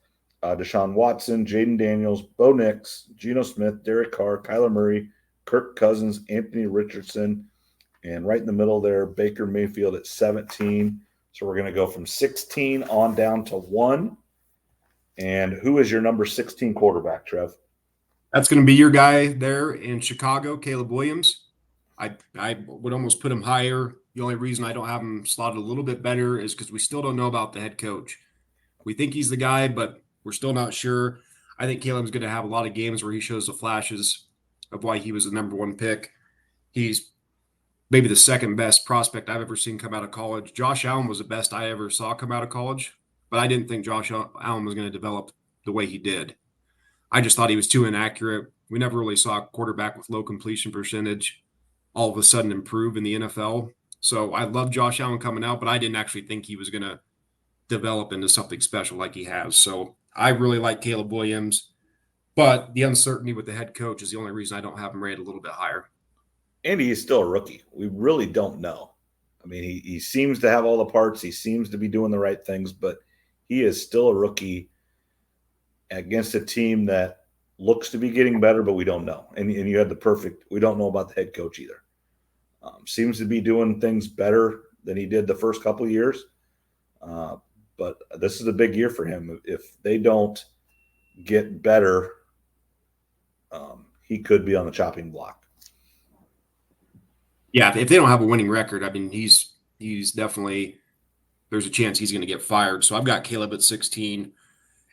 Deshaun Watson, Jaden Daniels, Bo Nix, Geno Smith, Derek Carr, Kyler Murray, Kirk Cousins, Anthony Richardson, and right in the middle there, Baker Mayfield at 17. So we're going to go from 16 on down to 1. And who is your number 16 quarterback, Trev? That's going to be your guy there in Chicago, Caleb Williams. I would almost put him higher. The only reason I don't have him slotted a little bit better is because we still don't know about the head coach. We think he's the guy, but we're still not sure. I think Caleb's going to have a lot of games where he shows the flashes of why he was the number one pick. He's maybe the second best prospect I've ever seen come out of college. Josh Allen was the best I ever saw come out of college, but I didn't think Josh Allen was going to develop the way he did. I just thought he was too inaccurate. We never really saw a quarterback with low completion percentage all of a sudden improve in the NFL. So I love Josh Allen coming out, but I didn't actually think he was going to develop into something special like he has. So I really like Caleb Williams, but the uncertainty with the head coach is the only reason I don't have him rated a little bit higher. And he's still a rookie. We really don't know. I mean, he seems to have all the parts. He seems to be doing the right things, but he is still a rookie against a team that looks to be getting better, but we don't know. And you had the perfect – we don't know about the head coach either. Seems to be doing things better than he did the first couple of years. But this is a big year for him. If they don't get better, he could be on the chopping block. Yeah, if they don't have a winning record, I mean, he's definitely – there's a chance he's going to get fired. So I've got Caleb at 16.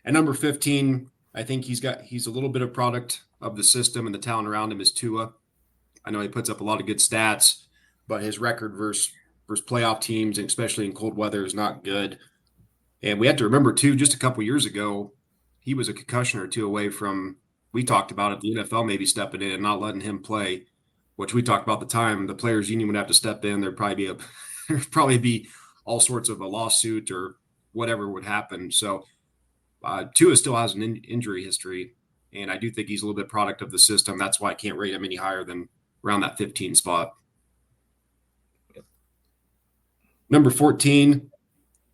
At number 15, I think he's a little bit of product of the system, and the talent around him is Tua. I know he puts up a lot of good stats, but his record versus playoff teams, and especially in cold weather, is not good. And we have to remember, too, just a couple years ago, he was a concussion or two away from, we talked about it, the NFL maybe stepping in and not letting him play, which we talked about at the time. The players' union would have to step in. There'd probably be all sorts of a lawsuit or whatever would happen. So Tua still has an injury history, and I do think he's a little bit product of the system. That's why I can't rate him any higher than around that 15 spot. Number 14,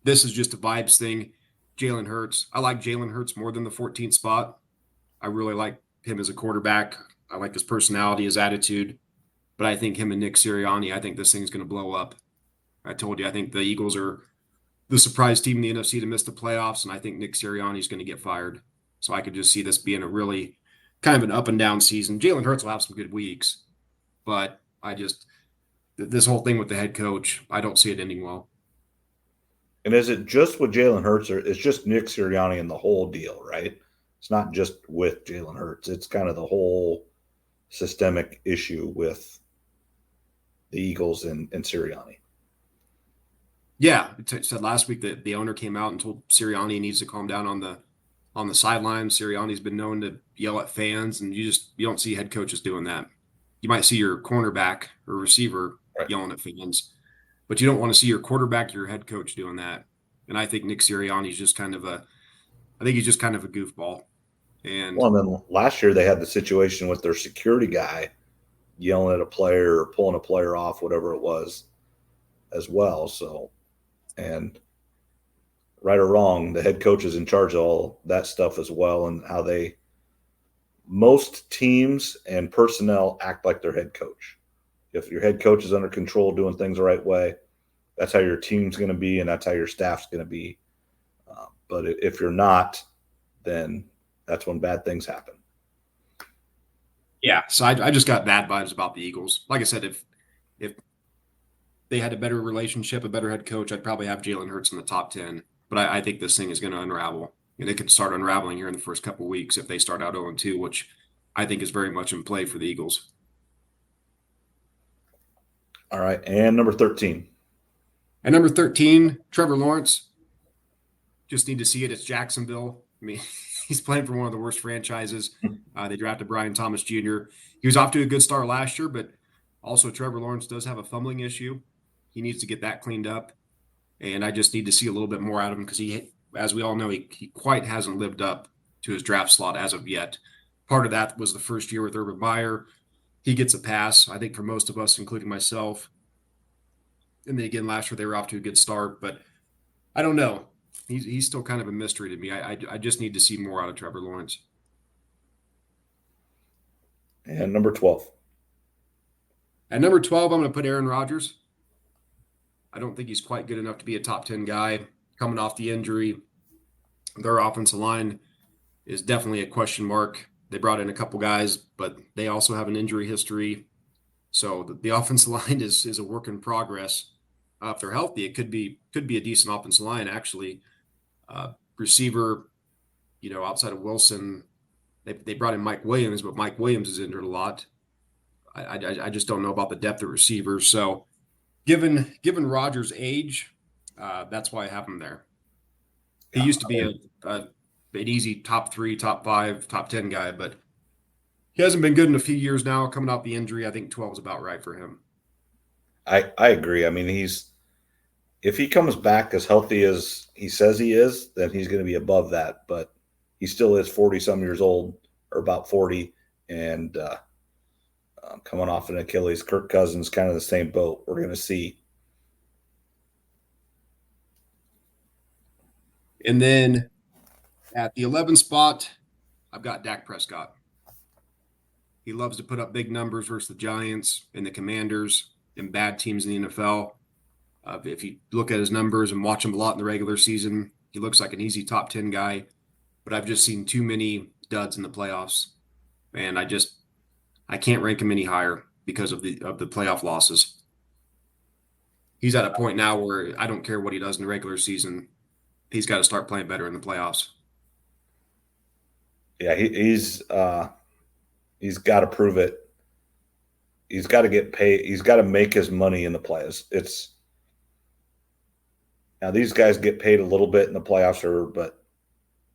this is just a vibes thing. Jalen Hurts. I like Jalen Hurts more than the 14th spot. I really like him as a quarterback. I like his personality, his attitude. But I think him and Nick Sirianni, I think this thing's going to blow up. I told you, I think the Eagles are the surprise team in the NFC to miss the playoffs, and I think Nick Sirianni is going to get fired. So I could just see this being a really kind of an up and down season. Jalen Hurts will have some good weeks, but this whole thing with the head coach, I don't see it ending well. And is it just with Jalen Hurts, or it's just Nick Sirianni and the whole deal, right? It's not just with Jalen Hurts. It's kind of the whole systemic issue with the Eagles and Sirianni. Yeah, it said last week that the owner came out and told Sirianni he needs to calm down on the sideline. Sirianni's been known to yell at fans, and you don't see head coaches doing that. You might see your cornerback or receiver yelling at fans, but you don't want to see your quarterback, your head coach doing that. And I think Nick Sirianni's just kind of a goofball. And then last year they had the situation with their security guy yelling at a player or pulling a player off, whatever it was, as well. So, and right or wrong, the head coach is in charge of all that stuff as well, and how most teams and personnel act like their head coach. If your head coach is under control, doing things the right way, that's how your team's going to be, and that's how your staff's going to be. But if you're not, then that's when bad things happen. Yeah, so I just got bad vibes about the Eagles. Like I said, if they had a better relationship, a better head coach, I'd probably have Jalen Hurts in the top 10. But I think this thing is going to unravel. And it could start unraveling here in the first couple of weeks if they start out 0-2, which I think is very much in play for the Eagles. All right, and number 13. And number 13, Trevor Lawrence. Just need to see it. It's Jacksonville. I mean, he's playing for one of the worst franchises. They drafted Brian Thomas Jr. He was off to a good start last year, but also Trevor Lawrence does have a fumbling issue. He needs to get that cleaned up. And I just need to see a little bit more out of him because he, as we all know, he quite hasn't lived up to his draft slot as of yet. Part of that was the first year with Urban Meyer. He gets a pass, I think, for most of us, including myself. And then again, last year they were off to a good start, but I don't know. He's still kind of a mystery to me. I just need to see more out of Trevor Lawrence. And number 12. At number 12, I'm going to put Aaron Rodgers. I don't think he's quite good enough to be a top 10 guy coming off the injury. Their offensive line is definitely a question mark. They brought in a couple guys, but they also have an injury history. So the offensive line is a work in progress. If they're healthy, it could be a decent offensive line actually. Receiver, outside of Wilson, they brought in Mike Williams, but Mike Williams is injured a lot. I just don't know about the depth of receivers. So given Rodgers' age, that's why I have him there. He Yeah, used to be an easy top 3, top 5, top 10 guy, but he hasn't been good in a few years now. Coming off the injury, I think 12 is about right for him. I agree. I mean, if he comes back as healthy as he says he is, then he's going to be above that. But he still is 40-some years old, or about 40, and coming off an Achilles. Kirk Cousins, kind of the same boat. We're going to see. And then at the 11 spot, I've got Dak Prescott. He loves to put up big numbers versus the Giants and the Commanders and bad teams in the NFL. If you look at his numbers and watch him a lot in the regular season, he looks like an easy top 10 guy. But I've just seen too many duds in the playoffs, and I can't rank him any higher because of the playoff losses. He's at a point now where I don't care what he does in the regular season. He's got to start playing better in the playoffs. Yeah, he's got to prove it. He's got to get paid. He's got to make his money in the playoffs. Now these guys get paid a little bit in the playoffs, but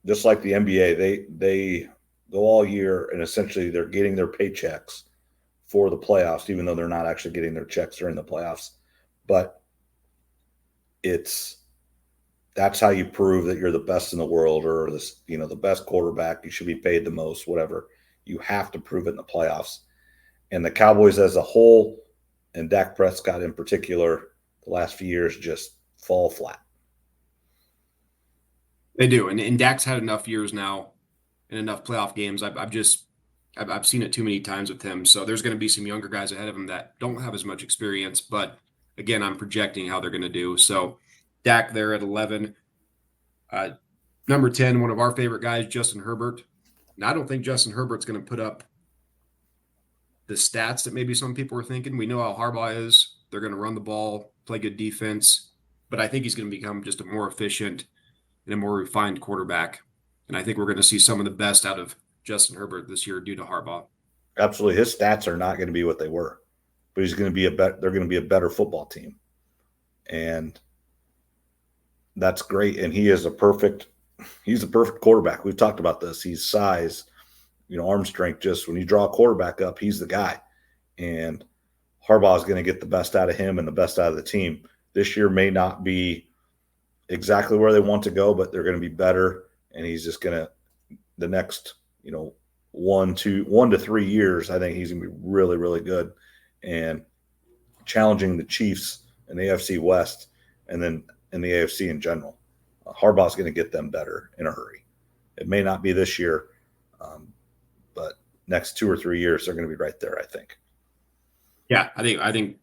just like the NBA, they go all year and essentially they're getting their paychecks for the playoffs, even though they're not actually getting their checks during the playoffs. But that's how you prove that you're the best in the world, or the best quarterback. You should be paid the most, whatever. You have to prove it in the playoffs. And the Cowboys as a whole, and Dak Prescott in particular, the last few years just fall flat. They do, and Dak's had enough years now and enough playoff games. I've seen it too many times with him. So there's going to be some younger guys ahead of him that don't have as much experience. But again, I'm projecting how they're going to do. So Dak there at 11. Number 10, one of our favorite guys, Justin Herbert. Now, I don't think Justin Herbert's going to put up the stats that maybe some people are thinking. We know how Harbaugh is. They're going to run the ball, play good defense. But I think he's going to become just a more efficient and a more refined quarterback. And I think we're going to see some of the best out of Justin Herbert this year due to Harbaugh. Absolutely. His stats are not going to be what they were, but they're going to be a better football team. And that's great. And he's a perfect quarterback. We've talked about this. He's size, arm strength. Just when you draw a quarterback up, he's the guy. And Harbaugh is going to get the best out of him and the best out of the team. This year may not be exactly where they want to go, but they're going to be better. And he's just going to, the next, 1 to 3 years, I think he's going to be really, really good and challenging the Chiefs in the AFC West and then in the AFC in general. Harbaugh's going to get them better in a hurry. It may not be this year, but next 2 or 3 years, they're going to be right there, I think. Yeah, I think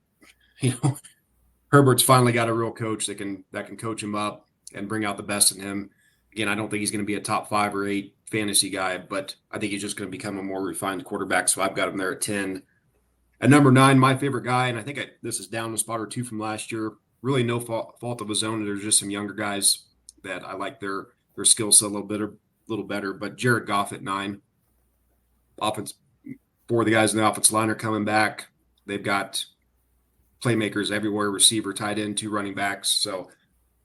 Herbert's finally got a real coach that can coach him up and bring out the best in him. Again, I don't think he's going to be a top 5 or 8 fantasy guy, but I think he's just going to become a more refined quarterback. So I've got him there at 10. At number 9, my favorite guy, and I think this is down a spot or 2 from last year. Really no fault of his own. There's just some younger guys that I like their skill set a little better. But Jared Goff at 9. Offense, 4 of the guys in the offensive line are coming back. They've got playmakers everywhere, receiver, tight end, 2 running backs. So,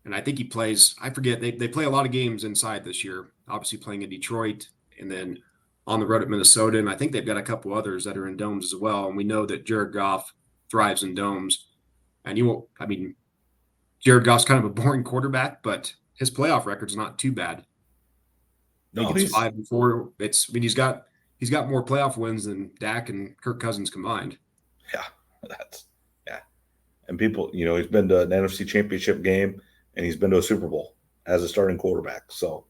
and I think he plays, I forget, they play a lot of games inside this year, obviously playing in Detroit and then on the road at Minnesota. And I think they've got a couple others that are in domes as well. And we know that Jared Goff thrives in domes. And Jared Goff's kind of a boring quarterback, but his playoff record's not too bad. I think it's 5-4. He's got more playoff wins than Dak and Kirk Cousins combined. Yeah. And people, he's been to an NFC Championship game and he's been to a Super Bowl as a starting quarterback. So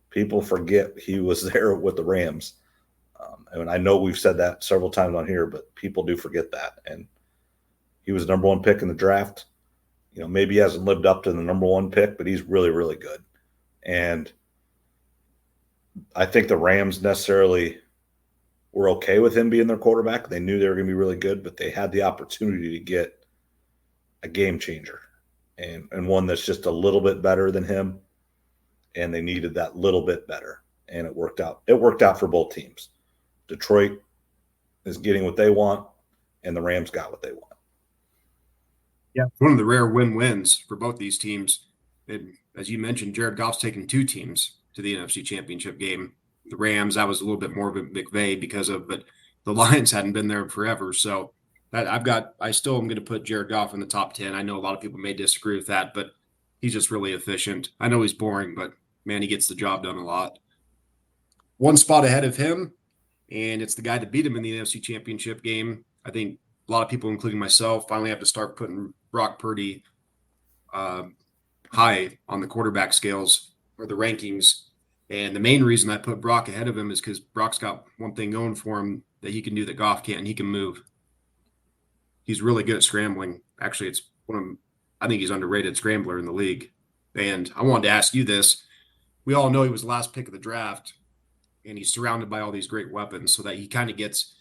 people forget he was there with the Rams. And I know we've said that several times on here, but people do forget that. And he was the number 1 pick in the draft. Maybe he hasn't lived up to the number 1 pick, but he's really, really good. And I think the Rams necessarily were okay with him being their quarterback. They knew they were going to be really good, but they had the opportunity to get a game changer and one that's just a little bit better than him. And they needed that little bit better. And it worked out. It worked out for both teams. Detroit is getting what they want, and the Rams got what they want. Yeah, one of the rare win-wins for both these teams. And as you mentioned, Jared Goff's taken two teams to the NFC Championship game. The Rams, that was a little bit more of a McVay because of, but the Lions hadn't been there forever. So I still am going to put Jared Goff in the top 10. I know a lot of people may disagree with that, but he's just really efficient. I know he's boring, but man, he gets the job done a lot. One spot ahead of him, and it's the guy that beat him in the NFC Championship game. I think a lot of people, including myself, finally have to start putting Brock Purdy high on the quarterback scales or the rankings. And the main reason I put Brock ahead of him is because Brock's got one thing going for him that he can do that Goff can't. He can move. He's really good at scrambling. Actually, it's I think he's underrated scrambler in the league. And I wanted to ask you this. We all know he was the last pick of the draft, and he's surrounded by all these great weapons, so that he kind of gets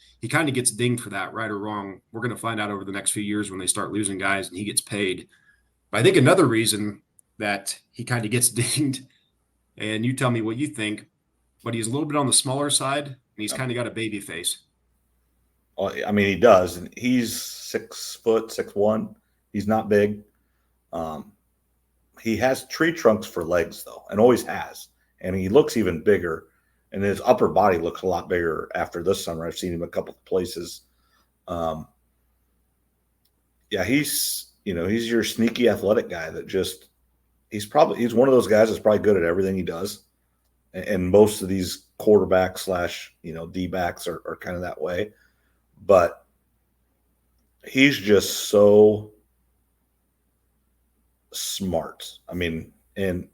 dinged for that, right or wrong. We're going to find out over the next few years when they start losing guys and he gets paid. But I think another reason that he kind of gets dinged, and you tell me what you think, but he's a little bit on the smaller side, and he's kind of got a baby face. Well, I mean, he does, and he's 6 foot 6'1". He's not big. He has tree trunks for legs though, and always has, and he looks even bigger. And his upper body looks a lot bigger after this summer. I've seen him a couple of places. Yeah, he's your sneaky athletic guy that just he's one of those guys that's probably good at everything he does. And most of these quarterbacks / D backs are kind of that way. But he's just so smart. I mean, and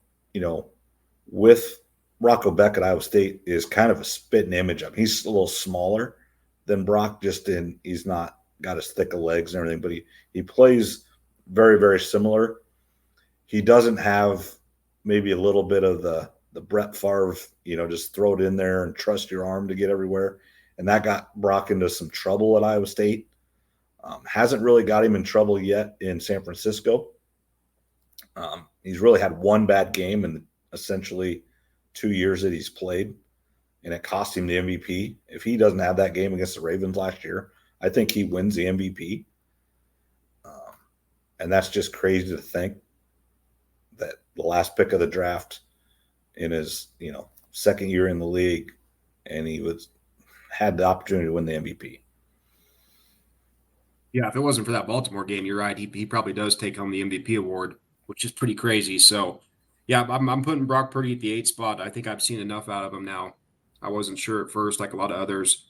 with Rocco Beck at Iowa State is kind of a spitting image of him. He's a little smaller than Brock, he's not got as thick of legs and everything, but he plays very, very similar. He doesn't have maybe a little bit of the Brett Favre, just throw it in there and trust your arm to get everywhere. And that got Brock into some trouble at Iowa State. Hasn't really got him in trouble yet in San Francisco. He's really had one bad game in essentially 2 years that he's played, and it cost him the MVP. If he doesn't have that game against the Ravens last year, I think he wins the MVP. And that's just crazy to think that the last pick of the draft in his, second year in the league, and he had the opportunity to win the MVP. Yeah, if it wasn't for that Baltimore game, you're right. He probably does take home the MVP award, which is pretty crazy. So, yeah, I'm putting Brock Purdy at the 8th spot. I think I've seen enough out of him now. I wasn't sure at first, like a lot of others.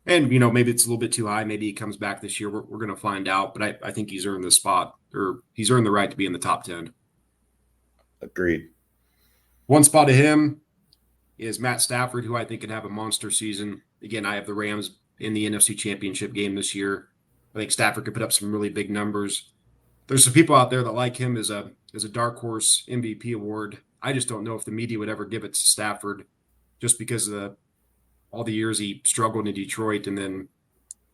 And, maybe it's a little bit too high. Maybe he comes back this year. We're going to find out. But I think he's earned the spot, or he's earned the right to be in the top 10. Agreed. One spot of him is Matt Stafford, who I think can have a monster season. Again, I have the Rams in the NFC Championship game this year. I think Stafford could put up some really big numbers. There's some people out there that like him as a dark horse MVP award. I just don't know if the media would ever give it to Stafford, just because of all the years he struggled in Detroit and then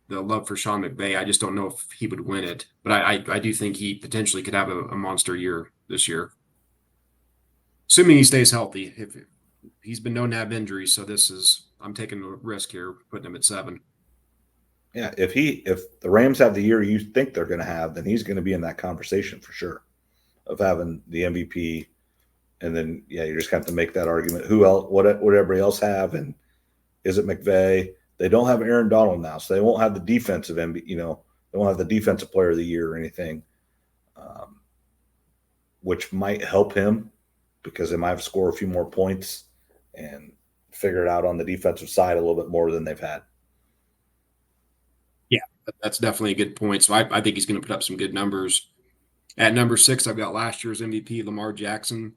the love for Sean McVay. I just don't know if he would win it. But I do think he potentially could have a monster year this year, assuming he stays healthy. If he's been known to have injuries, so I'm taking a risk here, putting him at 7. Yeah, if the Rams have the year you think they're going to have, then he's going to be in that conversation for sure of having the MVP. And then, yeah, you're just going to have to make that argument. Who else? What everybody else have? And is it McVay? They don't have Aaron Donald now, so they won't have the defensive MVP. They won't have the defensive player of the year or anything, which might help him because they might have to score a few more points and figure it out on the defensive side a little bit more than they've had. Yeah, that's definitely a good point. So I think he's going to put up some good numbers. At number 6, I've got last year's MVP, Lamar Jackson.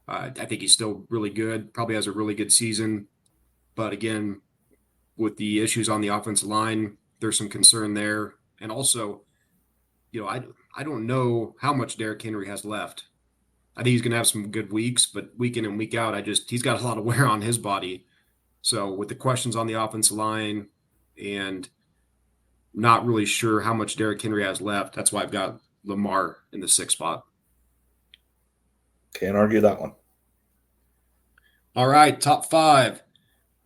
I think he's still really good, probably has a really good season. But again, with the issues on the offensive line, there's some concern there. And also, I don't know how much Derrick Henry has left. I think he's going to have some good weeks, but week in and week out, he's got a lot of wear on his body. So with the questions on the offensive line and not really sure how much Derrick Henry has left, that's why I've got Lamar in the 6th spot. Can't argue that one. All right, top 5.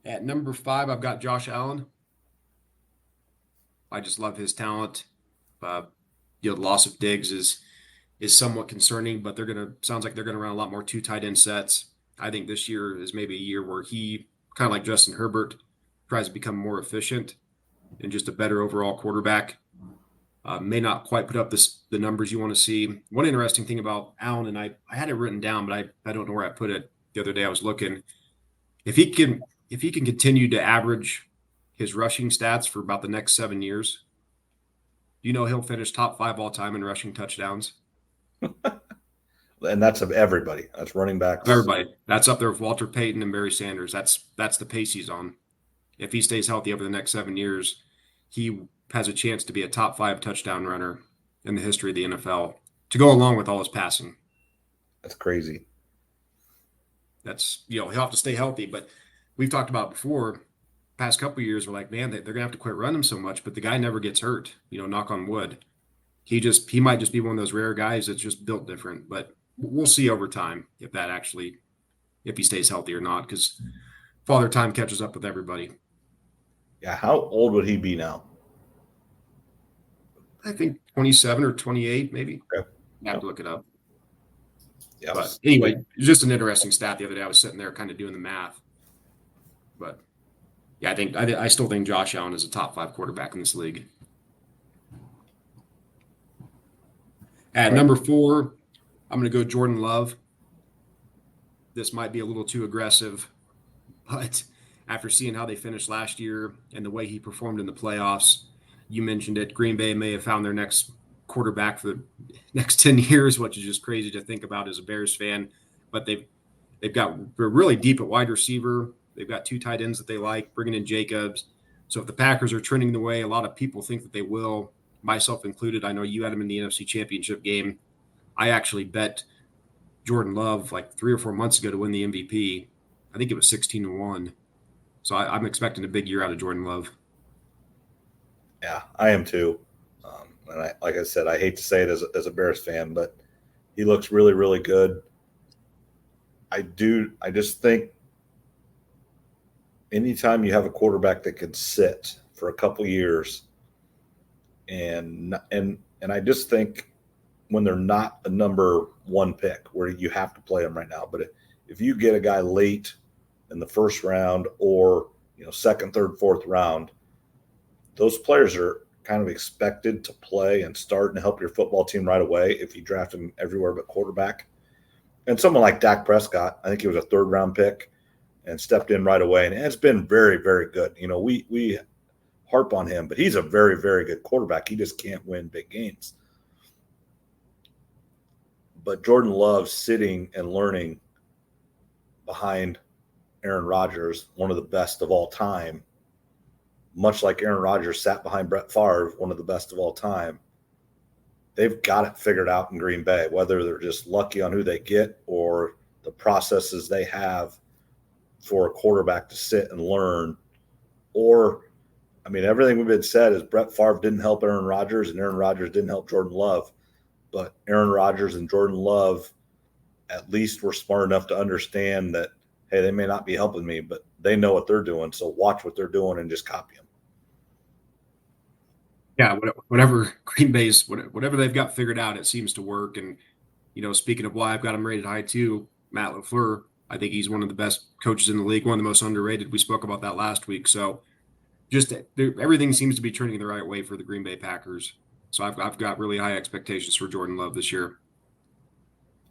At number 5, I've got Josh Allen. I just love his talent. The loss of Diggs is somewhat concerning, but sounds like they're gonna run a lot more 2 tight end sets. I think this year is maybe a year where he, kind of like Justin Herbert, tries to become more efficient and just a better overall quarterback. May not quite put up the numbers you want to see. One interesting thing about Allen, and I had it written down, but I don't know where I put it the other day. I was looking. If he can continue to average his rushing stats for about the next 7 years, he'll finish top 5 all time in rushing touchdowns. And that's of everybody. That's running backs. Everybody. That's up there with Walter Payton and Barry Sanders. That's the pace he's on. If he stays healthy over the next 7 years, he has a chance to be a top 5 touchdown runner in the history of the NFL to go along with all his passing. That's crazy. That's, he'll have to stay healthy, but we've talked about before, past couple of years, we're like, man, they're going to have to quit running him so much, but the guy never gets hurt, knock on wood. He might just be one of those rare guys that's just built different, but we'll see over time if he stays healthy or not, because Father Time catches up with everybody. Yeah. How old would he be now? I think 27 or 28, maybe. Okay. I have to look it up. Yeah. But anyway, it's just an interesting stat the other day. I was sitting there kind of doing the math. But yeah, I still think Josh Allen is a top 5 quarterback in this league. At number 4, I'm going to go Jordan Love. This might be a little too aggressive, but after seeing how they finished last year and the way he performed in the playoffs, you mentioned it, Green Bay may have found their next quarterback for the next 10 years, which is just crazy to think about as a Bears fan. But they're really deep at wide receiver. They've got 2 tight ends that they like, bringing in Jacobs. So if the Packers are trending the way a lot of people think that they will, myself included, I know you had them in the NFC Championship game. I actually bet Jordan Love like 3 or 4 months ago to win the MVP. I think it was 16-1. So I'm expecting a big year out of Jordan Love. Yeah, I am too. And like I said, I hate to say it as a Bears fan, but he looks really, really good. I just think anytime you have a quarterback that can sit for a couple years, and I just think when they're not a number 1 pick where you have to play them right now, but if you get a guy late in the 1st round or 2nd, 3rd, 4th round, those players are kind of expected to play and start and help your football team right away if you draft them everywhere but quarterback. And someone like Dak Prescott, I think he was a 3rd round pick and stepped in right away, and it's been very, very good. We harp on him, but he's a very, very good quarterback. He just can't win big games. But Jordan Love sitting and learning behind Aaron Rodgers, one of the best of all time, much like Aaron Rodgers sat behind Brett Favre, one of the best of all time. They've got it figured out in Green Bay, whether they're just lucky on who they get or the processes they have for a quarterback to sit and learn. Or, everything we've been said is Brett Favre didn't help Aaron Rodgers and Aaron Rodgers didn't help Jordan Love. But Aaron Rodgers and Jordan Love at least were smart enough to understand that, hey, they may not be helping me, but they know what they're doing. So watch what they're doing and just copy them. Yeah, whatever whatever they've got figured out, it seems to work. And, speaking of why I've got them rated high too, Matt LaFleur, I think he's one of the best coaches in the league, one of the most underrated. We spoke about that last week. So just everything seems to be turning the right way for the Green Bay Packers. So I've got really high expectations for Jordan Love this year.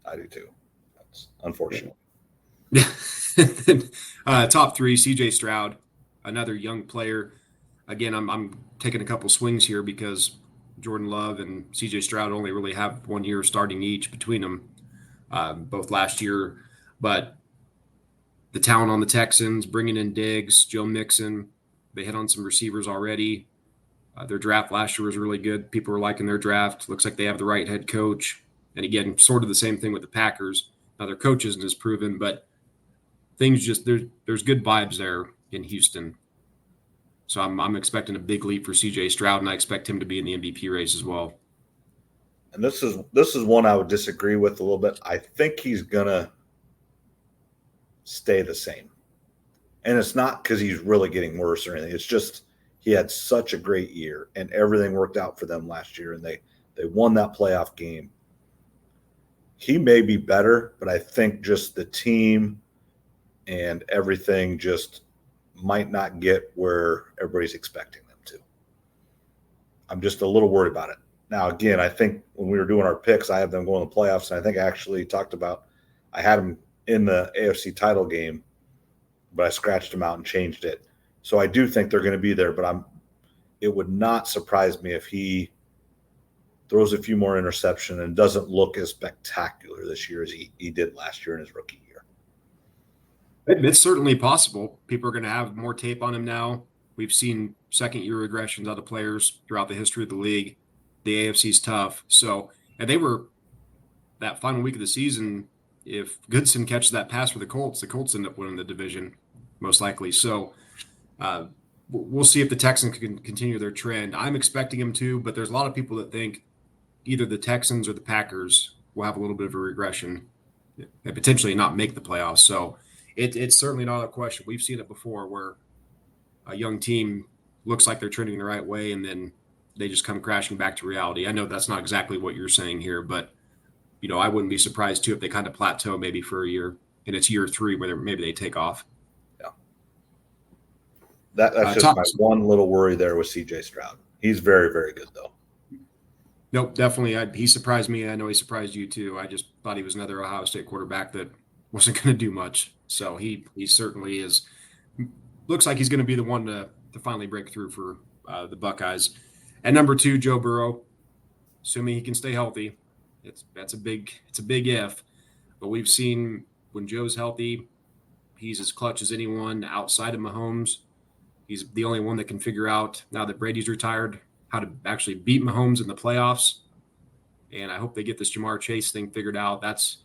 I do too. That's unfortunate. Top 3, C.J. Stroud, another young player. Again, I'm taking a couple swings here because Jordan Love and C.J. Stroud only really have 1 year starting each between them, both last year. But the talent on the Texans, bringing in Diggs, Joe Mixon, they hit on some receivers already. Their draft last year was really good. People were liking their draft. Looks like they have the right head coach. And again, sort of the same thing with the Packers. Now their coach isn't as proven, but things just there's good vibes there. in Houston. So I'm expecting a big leap for CJ Stroud, and I expect him to be in the MVP race as well. And this is one I would disagree with a little bit. I think he's gonna stay the same. And it's not because he's really getting worse or anything. It's just he had such a great year and everything worked out for them last year and they won that playoff game. He may be better, but I think just the team and everything just might not get where everybody's expecting them to. I'm just a little worried about it. Now, again, I think when we were doing our picks, I had them going to the playoffs, and I think I actually talked about I had them in the AFC title game, but I scratched them out and changed it. So I do think they're going to be there, but it would not surprise me if he throws a few more interceptions and doesn't look as spectacular this year as he did last year in his rookie year. It's certainly possible. People are going to have more tape on him now. We've seen second-year regressions out of players throughout the history of the league. The AFC's tough. So, and they were that final week of the season. If Goodson catches that pass for the Colts end up winning the division, most likely. So, we'll see if the Texans can continue their trend. I'm expecting them to, but there's a lot of people that think either the Texans or the Packers will have a little bit of a regression and potentially not make the playoffs. So, it's certainly not a question. We've seen it before where a young team looks like they're trending the right way and then they just come crashing back to reality. I know that's not exactly what you're saying here, but I wouldn't be surprised too if they kind of plateau maybe for a year and it's year 3 where maybe they take off. Yeah. That's just my one little worry there with CJ Stroud. He's very, very good though. Nope, definitely. He surprised me. I know he surprised you too. I just thought he was another Ohio State quarterback that wasn't going to do much. So he certainly is. Looks like he's going to be the one to finally break through for the Buckeyes. At number 2, Joe Burrow, assuming he can stay healthy. It's a big if, but we've seen when Joe's healthy, he's as clutch as anyone outside of Mahomes. He's the only one that can figure out, now that Brady's retired, how to actually beat Mahomes in the playoffs. And I hope they get this Jamar Chase thing figured out. That's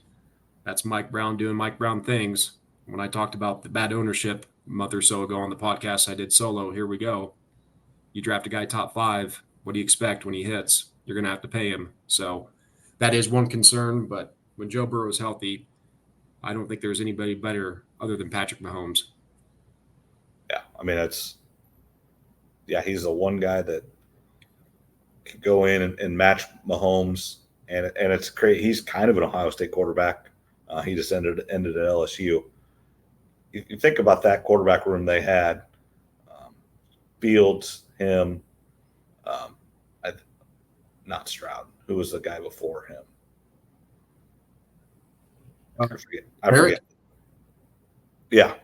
Mike Brown doing Mike Brown things. When I talked about the bad ownership a month or so ago on the podcast I did solo, here we go. You draft a guy top 5. What do you expect when he hits? You're going to have to pay him. So that is one concern. But when Joe Burrow is healthy, I don't think there's anybody better other than Patrick Mahomes. Yeah, I mean, he's the one guy that could go in and match Mahomes. And it's great. He's kind of an Ohio State quarterback. He just ended at LSU. You think about that quarterback room they had, Fields, him, not Stroud. Who was the guy before him? I forget. Yeah.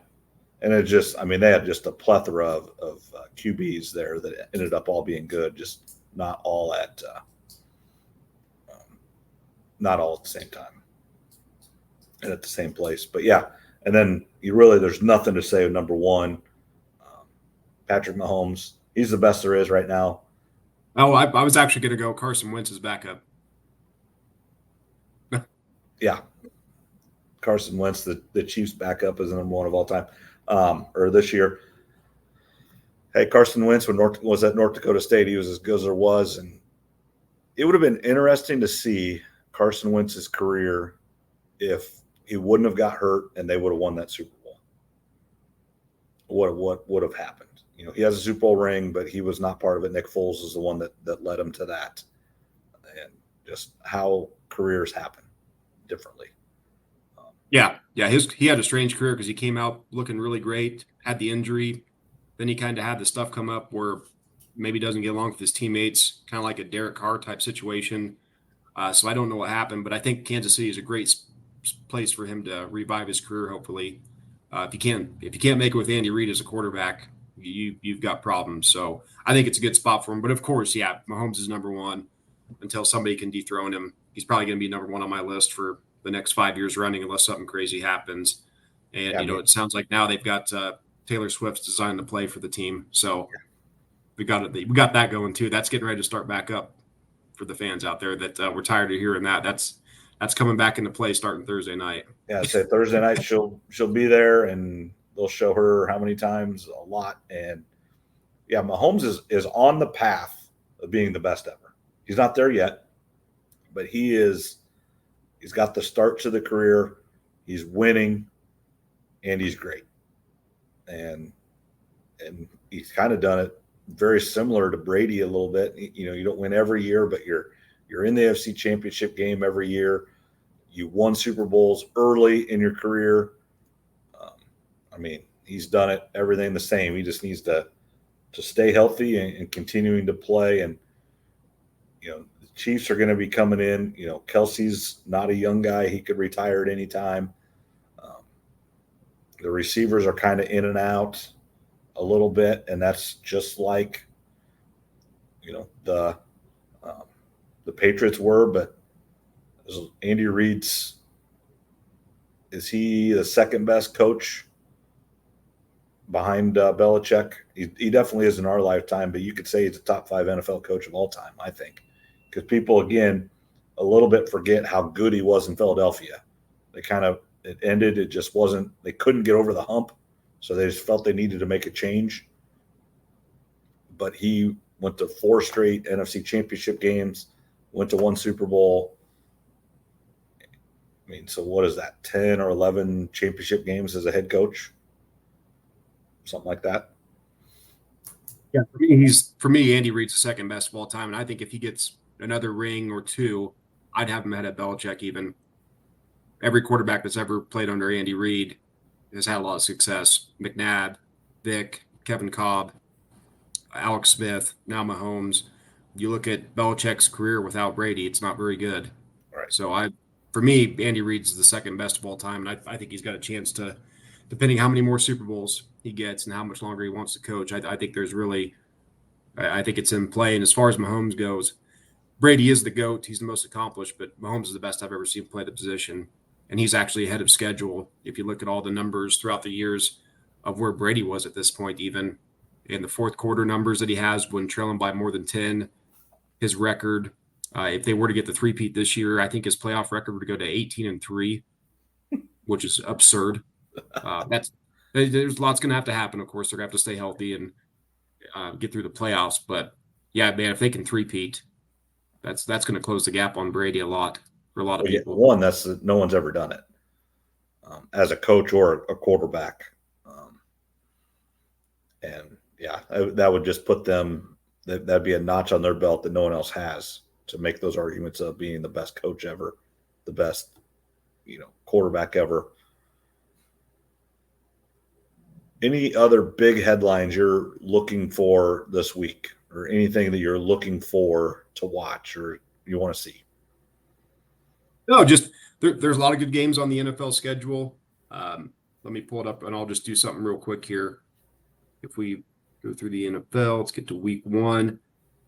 And it just, I mean, they had just a plethora of QBs there that ended up all being good, just not all at the same time and at the same place. But yeah, and then there's nothing to say of number 1, Patrick Mahomes. He's the best there is right now. Oh, I was actually going to go Carson Wentz as backup. Yeah. Carson Wentz, the Chiefs backup, is the number 1 of all time, or this year. Hey, Carson Wentz, when was at North Dakota State, he was as good as there was. And it would have been interesting to see Carson Wentz's career if he wouldn't have got hurt and they would have won that Super Bowl. What would have happened? He has a Super Bowl ring, but he was not part of it. Nick Foles is the one that led him to that. And just how careers happen differently. Yeah. He had a strange career because he came out looking really great, had the injury. Then he kind of had the stuff come up where maybe doesn't get along with his teammates, kind of like a Derek Carr type situation. So I don't know what happened, but I think Kansas City is a great place for him to revive his career, hopefully. If you can't make it with Andy Reid as a quarterback, you've got problems. So I think it's a good spot for him. But of course, yeah, Mahomes is number 1 until somebody can dethrone him. He's probably going to be number 1 on my list for the next 5 years running unless something crazy happens. And, it sounds like now they've got Taylor Swift's designed to play for the team. So we got that going too. That's getting ready to start back up for the fans out there that we're tired of hearing that. That's coming back into play starting Thursday night. Yeah, I say Thursday night she'll be there, and they'll show her how many times, a lot. And yeah, Mahomes is on the path of being the best ever. He's not there yet, but he is. He's got the start to the career. He's winning, and he's great. And he's kind of done it very similar to Brady a little bit. You know, you don't win every year, but you're in the AFC Championship game every year. You won Super Bowls early in your career. I mean, he's done it everything the same. He just needs to stay healthy and continuing to play. And you know, the Chiefs are going to be coming in. You know, Kelsey's not a young guy; he could retire at any time. The receivers are kind of in and out a little bit, and that's just like, you know, the Patriots were. But Andy Reid's, is he the second best coach behind Belichick? He definitely is in our lifetime, but you could say he's a top 5 NFL coach of all time, I think, because people again a little bit forget how good he was in Philadelphia. It ended. It just wasn't. They couldn't get over the hump. So they just felt they needed to make a change. But he went to 4 straight NFC Championship games, went to 1 Super Bowl. I mean, so what is that, 10 or 11 championship games as a head coach? Something like that. Yeah, for me, Andy Reid's the second best of all time. And I think if he gets another ring or 2, I'd have him ahead of Belichick even. Every quarterback that's ever played under Andy Reid has had a lot of success. McNabb, Vic, Kevin Cobb, Alex Smith, now Mahomes. You look at Belichick's career without Brady, it's not very good. Right. So for me, Andy Reid's the second best of all time, and I think he's got a chance to, depending how many more Super Bowls he gets and how much longer he wants to coach. I think I think it's in play. And as far as Mahomes goes, Brady is the GOAT. He's the most accomplished, but Mahomes is the best I've ever seen play the position. And he's actually ahead of schedule. If you look at all the numbers throughout the years of where Brady was at this point, even in the fourth quarter numbers that he has when trailing by more than 10, his record, if they were to get the three-peat this year, I think his playoff record would go to 18-3, which is absurd. There's lots going to have to happen. Of course, they're going to have to stay healthy and get through the playoffs. But yeah, man, if they can three-peat, that's going to close the gap on Brady a lot for a lot of people. One, no one's ever done it as a coach or a quarterback. And yeah, that would just put them, that'd be a notch on their belt that no one else has to make those arguments of being the best coach ever, the best, quarterback ever. Any other big headlines you're looking for this week, or anything that you're looking for to watch or you want to see? No, just there's a lot of good games on the NFL schedule. Let me pull it up and I'll just do something real quick here. If we go through the NFL, let's get to week 1.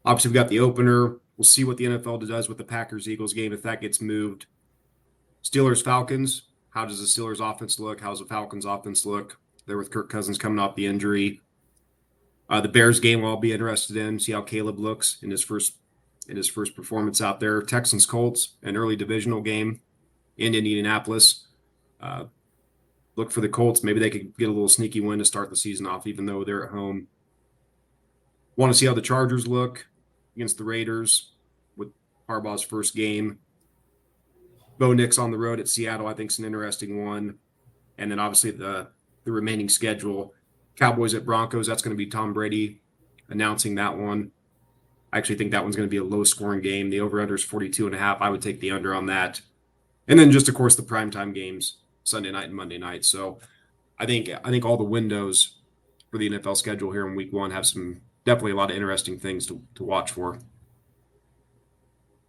Obviously, we've got the opener. We'll see what the NFL does with the Packers-Eagles game if that gets moved. Steelers-Falcons. How does the Steelers offense look? How's the Falcons offense look? They're with Kirk Cousins coming off the injury. The Bears game I'll be interested in, see how Caleb looks in his first performance out there. Texans-Colts, an early divisional game in Indianapolis. Look for the Colts. Maybe they could get a little sneaky win to start the season off, even though they're at home. Want to see how the Chargers look against the Raiders with Harbaugh's first game. Bo Nix on the road at Seattle, I think, is an interesting one. And then obviously the remaining schedule. Cowboys at Broncos, that's going to be Tom Brady announcing that one. I actually think that one's going to be a low-scoring game. The over-under is 42.5. I would take the under on that. And then just, of course, the primetime games, Sunday night and Monday night. So I think all the windows for the NFL schedule here in week 1 have definitely a lot of interesting things to watch for.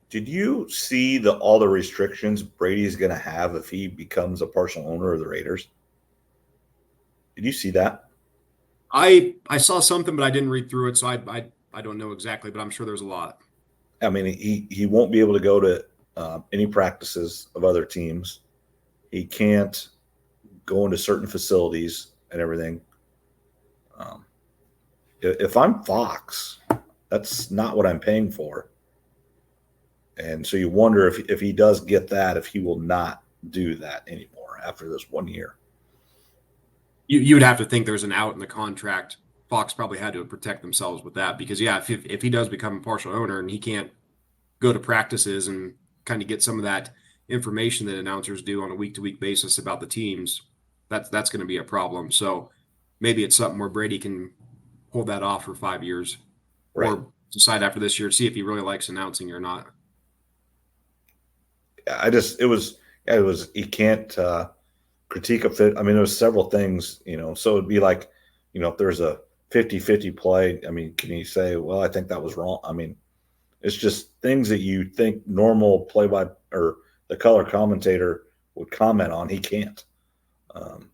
Did you see all the restrictions Brady's going to have if he becomes a partial owner of the Raiders? Did you see that? I saw something, but I didn't read through it, so I don't know exactly, but I'm sure there's a lot. I mean, he won't be able to go to any practices of other teams. He can't go into certain facilities and everything. If I'm Fox, that's not what I'm paying for. And so you wonder if he does get that, if he will not do that anymore after this 1 year. You would have to think there's an out in the contract. Fox probably had to protect themselves with that because yeah, if he does become a partial owner and he can't go to practices and kind of get some of that information that announcers do on a week to week basis about the teams, that's going to be a problem. So maybe it's something where Brady can hold that off for 5 years Right. or decide after this year to see if he really likes announcing or not. It was, you can't critique a fit. I mean, there was several things, so it'd be like, if there's a 50-50 play, I mean, can you say, well, I think that was wrong? I mean, it's just things that you think normal play by or the color commentator would comment on. He can't um,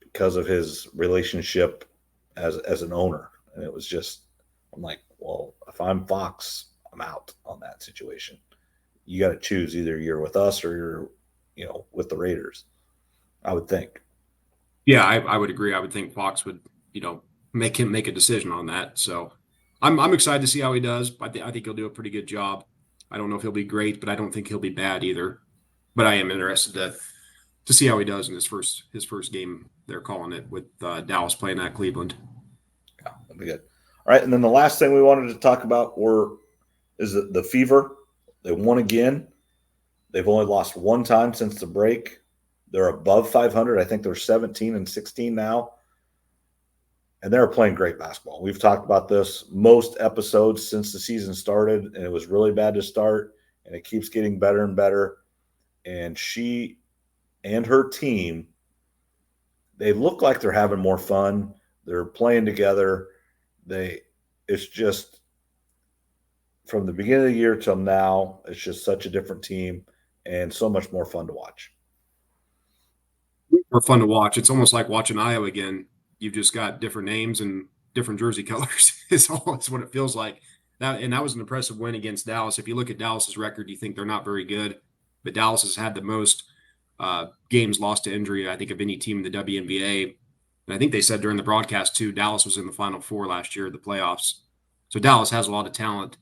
because of his relationship as an owner. And it was just, I'm like, well, if I'm Fox, I'm out on that situation. You got to choose either you're with us or you're, with the Raiders. I would think. Yeah, I would agree. I would think Fox would, make him make a decision on that. So I'm excited to see how he does. I think he'll do a pretty good job. I don't know if he'll be great, but I don't think he'll be bad either. But I am interested to see how he does in his first game. They're calling it with Dallas playing at Cleveland. Yeah, that'd be good. All right, and then the last thing we wanted to talk about is the Fever. They won again. They've only lost one time since the break. They're above 500. I think they're 17-16 now. And they're playing great basketball. We've talked about this most episodes since the season started, and it was really bad to start, and it keeps getting better and better. And she and her team, they look like they're having more fun. They're playing together. It's just from the beginning of the year till now, it's just such a different team and so much more fun to watch. More fun to watch. It's almost like watching Iowa again. You've just got different names and different jersey colors. It's what it feels like. That was an impressive win against Dallas. If you look at Dallas's record, you think they're not very good, but Dallas has had the most games lost to injury, I think, of any team in the WNBA. And I think they said during the broadcast too, Dallas was in the Final Four last year, the playoffs. So Dallas has a lot of talent.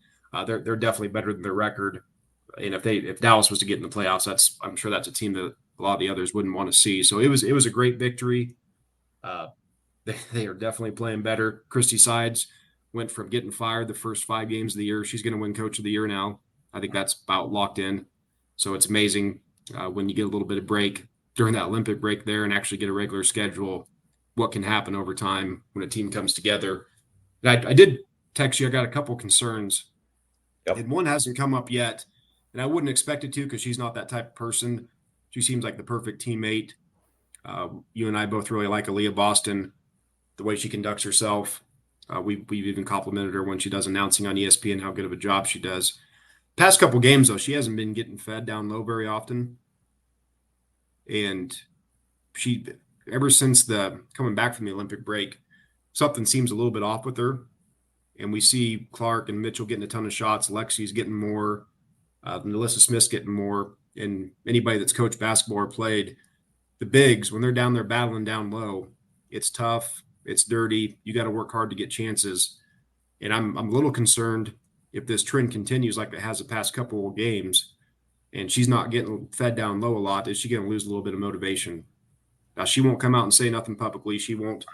They're definitely better than their record. And if Dallas was to get in the playoffs, I'm sure that's a team that a lot of the others wouldn't want to see. So it was a great victory. They are definitely playing better. Christy Sides went from getting fired the first 5 games of the year. She's going to win Coach of the Year now. I think that's about locked in. So it's amazing when you get a little bit of break during that Olympic break there and actually get a regular schedule, what can happen over time when a team comes together. And I did text you. I got a couple concerns. Yep. And one hasn't come up yet. And I wouldn't expect it to because she's not that type of person. She seems like the perfect teammate. You and I both really like Aaliyah Boston, the way she conducts herself. We've even complimented her when she does announcing on ESPN how good of a job she does. Past couple games, though, she hasn't been getting fed down low very often. And she, ever since the coming back from the Olympic break, something seems a little bit off with her. And we see Clark and Mitchell getting a ton of shots. Lexi's getting more. Melissa Smith's getting more. And anybody that's coached basketball or played, the bigs, when they're down there battling down low, it's tough. It's dirty. You got to work hard to get chances. And I'm a little concerned if this trend continues like it has the past couple of games and she's not getting fed down low a lot, is she going to lose a little bit of motivation? Now, she won't come out and say nothing publicly. She won't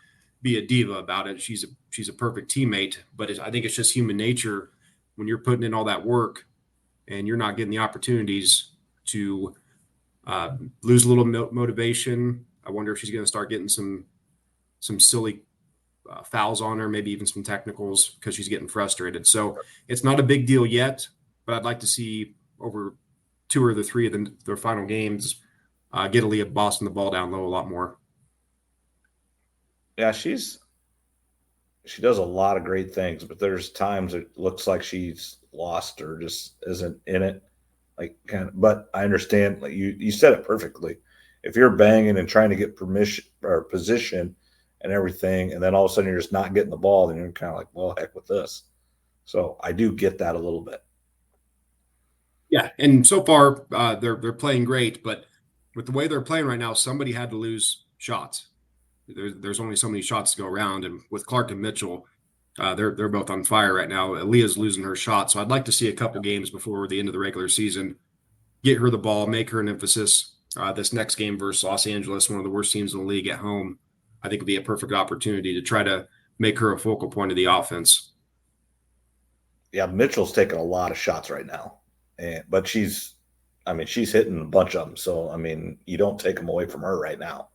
be a diva about it. She's a perfect teammate, but I think it's just human nature when you're putting in all that work and you're not getting the opportunities to lose a little motivation. I wonder if she's going to start getting some silly fouls on her, maybe even some technicals because she's getting frustrated. So it's not a big deal yet, but I'd like to see over 2 or 3 of their final games get Aaliyah Boston the ball down low a lot more. Yeah, she does a lot of great things, but there's times it looks like she's lost or just isn't in it. But I understand, like you said it perfectly. If you're banging and trying to get permission or position and everything, and then all of a sudden you're just not getting the ball, then you're kind of like, well, heck with this. So I do get that a little bit. Yeah, and so far they're playing great, but with the way they're playing right now, somebody had to lose shots. There's only so many shots to go around, and with Clark and Mitchell, they're both on fire right now. Aaliyah's losing her shot, so I'd like to see a couple games before the end of the regular season, get her the ball, make her an emphasis. this next game versus Los Angeles, one of the worst teams in the league at home, I think would be a perfect opportunity to try to make her a focal point of the offense. Yeah, Mitchell's taking a lot of shots right now, but she's hitting a bunch of them. So you don't take them away from her right now.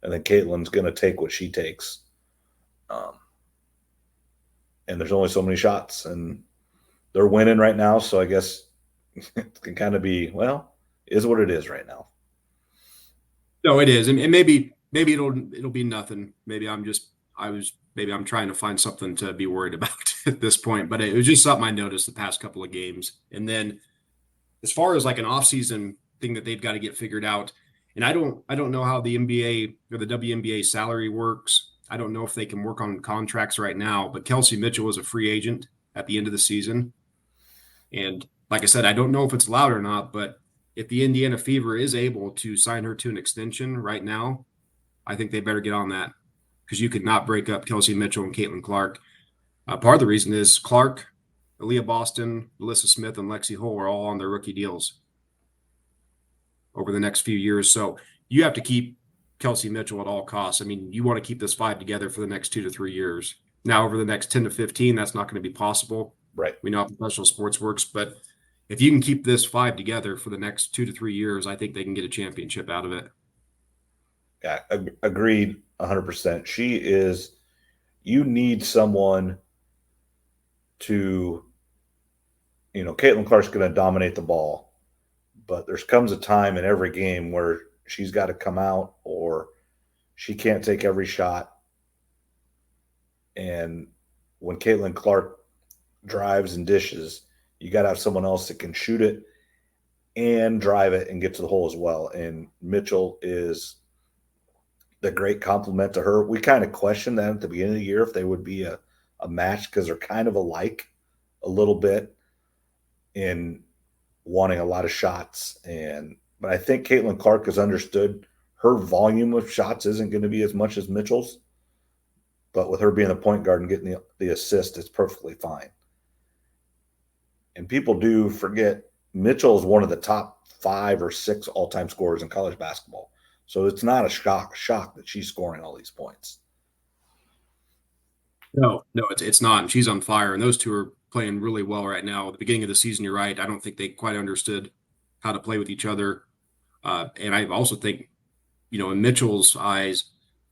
And then Caitlin's going to take what she takes. And there's only so many shots, and they're winning right now. So I guess it can kind of be, well, is what it is right now. No, it is, and maybe it'll be nothing. Maybe I'm trying to find something to be worried about at this point. But it was just something I noticed the past couple of games. And then as far as like an off-season thing that they've got to get figured out, and I don't know how the NBA or the WNBA salary works. I don't know if they can work on contracts right now, but Kelsey Mitchell is a free agent at the end of the season. And like I said, I don't know if it's allowed or not, but if the Indiana Fever is able to sign her to an extension right now, I think they better get on that, because you could not break up Kelsey Mitchell and Caitlin Clark. Part of the reason is Clark, Aaliyah Boston, Alyssa Smith, and Lexi Hull are all on their rookie deals over the next few years. So you have to keep Kelsey Mitchell at all costs. I mean, you want to keep this five together for the next 2 to 3 years. Now, over the next 10 to 15, that's not going to be possible. Right. We know how professional sports works, but if you can keep this five together for the next 2 to 3 years, I think they can get a championship out of it. Yeah, agreed 100%. You need someone to, Caitlin Clark's going to dominate the ball, but there comes a time in every game where she's got to come out, or she can't take every shot. And when Caitlin Clark drives and dishes, you got to have someone else that can shoot it and drive it and get to the hole as well. And Mitchell is the great compliment to her. We kind of questioned that at the beginning of the year if they would be a match, because they're kind of alike a little bit in wanting a lot of shots. But I think Caitlin Clark has understood her volume of shots isn't going to be as much as Mitchell's. But with her being a point guard and getting the assist, it's perfectly fine. And people do forget Mitchell is one of the top 5 or 6 all-time scorers in college basketball. So it's not a shock that she's scoring all these points. No, it's not. And she's on fire. And those two are playing really well right now. At the beginning of the season, you're right. I don't think they quite understood how to play with each other. And I also think, in Mitchell's eyes,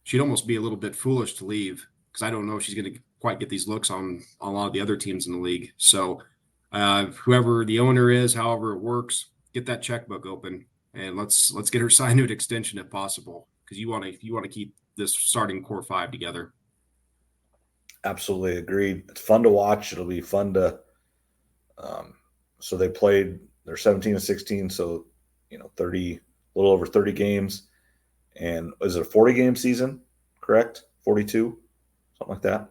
she'd almost be a little bit foolish to leave, because I don't know if she's going to quite get these looks on a lot of the other teams in the league. So whoever the owner is, however it works, get that checkbook open and let's get her signed to an extension if possible, because you want to keep this starting core 5 together. Absolutely agreed. It's fun to watch. It'll be fun to. So they're 17 and 16, so 30, a little over 30 games. And is it a 40-game season? Correct? 42, something like that.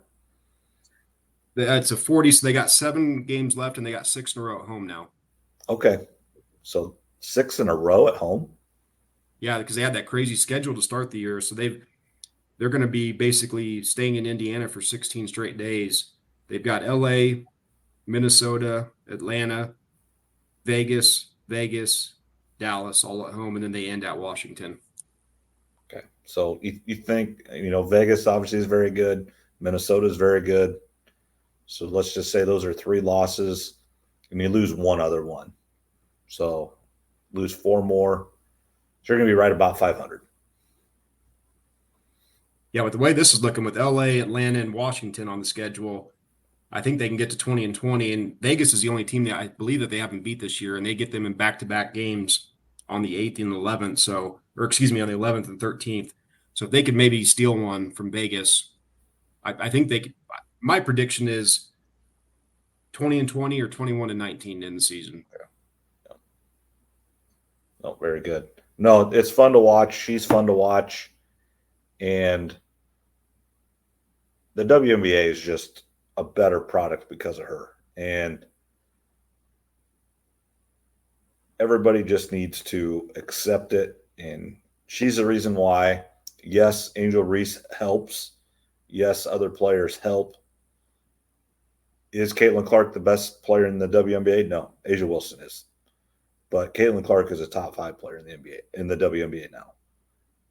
It's a 40, so they got 7 games left, and they got 6 in a row at home now. Okay, so 6 in a row at home. Yeah, because they had that crazy schedule to start the year, so they're going to be basically staying in Indiana for 16 straight days. They've got LA, Minnesota, Atlanta, Vegas, Dallas, all at home, and then they end at Washington. Okay, so you think, Vegas obviously is very good. Minnesota is very good. So let's just say those are 3 losses, and you lose one other one. So lose 4 more. So you're going to be right about 500. Yeah, with the way this is looking with LA, Atlanta, and Washington on the schedule, I think they can get to 20-20. And Vegas is the only team that I believe that they haven't beat this year, and they get them in back-to-back games on the 8th and 11th. On the 11th and 13th. So if they could maybe steal one from Vegas, I think they could. My prediction is 20-20 or 21-19 in the season. Yeah. Oh, very good. No, it's fun to watch. She's fun to watch. And the WNBA is just a better product because of her. And everybody just needs to accept it. And she's the reason why. Yes, Angel Reese helps. Yes, other players help. Is Caitlin Clark the best player in the WNBA? No, A'ja Wilson is. but Caitlin Clark is a top 5 player in the NBA, in the WNBA now.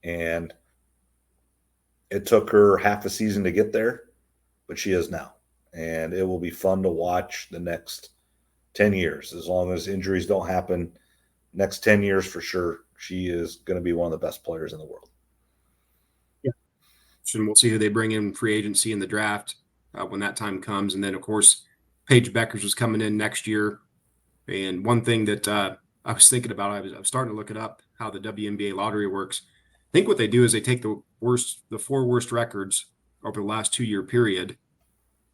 And it took her half a season to get there, but she is now. And it will be fun to watch the next 10 years. As long as injuries don't happen, next 10 years for sure, she is going to be one of the best players in the world. Yeah. And we'll see who they bring in free agency in the draft when that time comes. And then, of course, Paige Beckers is coming in next year. And one thing that I was thinking about, I was starting to look it up, how the WNBA lottery works. I think what they do is they take the 4 worst records over the last 2-year period,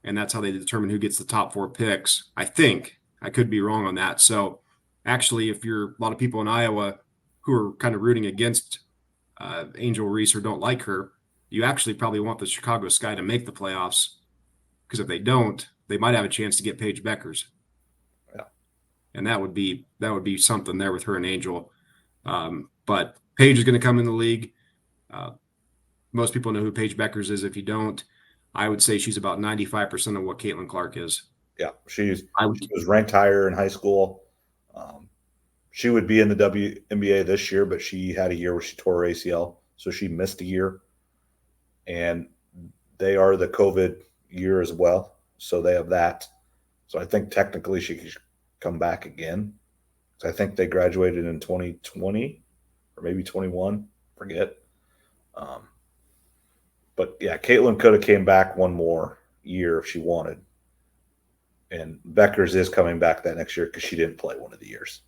and that's how they determine who gets the top 4 picks. I think. I could be wrong on that. So actually, if you're a lot of people in Iowa who are kind of rooting against Angel Reese or don't like her, you actually probably want the Chicago Sky to make the playoffs, because if they don't, they might have a chance to get Paige Beckers. Yeah. And that would be something there with her and Angel. But Paige is going to come in the league. Most people know who Paige Beckers is. If you don't, I would say she's about 95% of what Caitlin Clark is. Yeah, she was ranked higher in high school. She would be in the WNBA this year, but she had a year where she tore her ACL, so she missed a year. And they are the COVID year as well, so they have that. So I think technically she could come back again. So I think they graduated in 2020 or maybe 21, forget. But yeah, Caitlin could have came back one more year if she wanted. And Beckers is coming back that next year because she didn't play one of the years.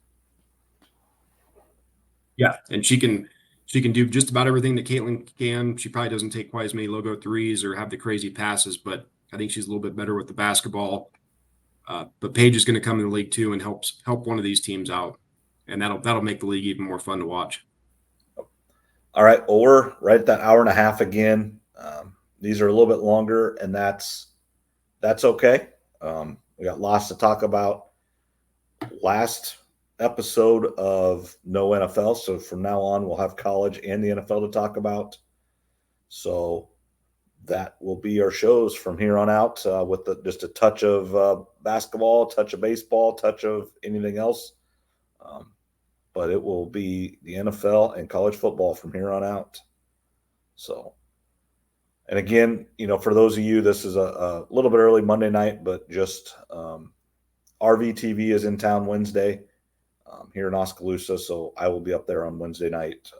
Yeah, and she can do just about everything that Caitlin can. She probably doesn't take quite as many logo threes or have the crazy passes, but I think she's a little bit better with the basketball. But Paige is going to come in the league too and help one of these teams out, and that'll make the league even more fun to watch. All right, well, we're right at that hour and a half again. These are a little bit longer, and that's okay. We got lots to talk about. Last episode of no NFL, so from now on we'll have college and the NFL to talk about. So that will be our shows from here on out, with just a touch of basketball, touch of baseball, touch of anything else. But it will be the NFL and college football from here on out. So, and again, for those of you, this is a little bit early Monday night, but just RVTV is in town Wednesday here in Oskaloosa, so I will be up there on Wednesday night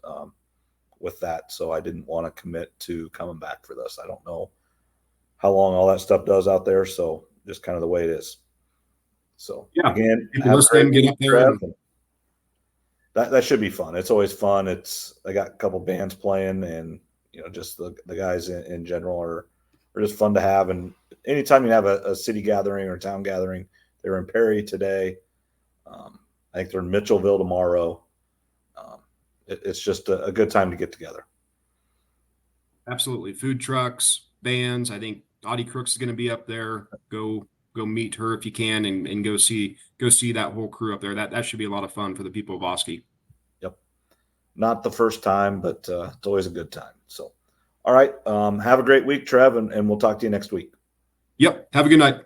with that. So I didn't want to commit to coming back for this. I don't know how long all that stuff does out there, so just kind of the way it is. So yeah, again, get up there. That should be fun. It's always fun. I got a couple bands playing, and just the guys in general are just fun to have. And anytime you have a city gathering or a town gathering, they were in Perry today. I think they're in Mitchellville tomorrow. It's just a good time to get together. Absolutely. Food trucks, bands. I think Audie Crooks is going to be up there. Go meet her if you can, and go see that whole crew up there. That should be a lot of fun for the people of Oski. Yep. Not the first time, but it's always a good time. So, all right. Have a great week, Trev, and we'll talk to you next week. Yep. Have a good night.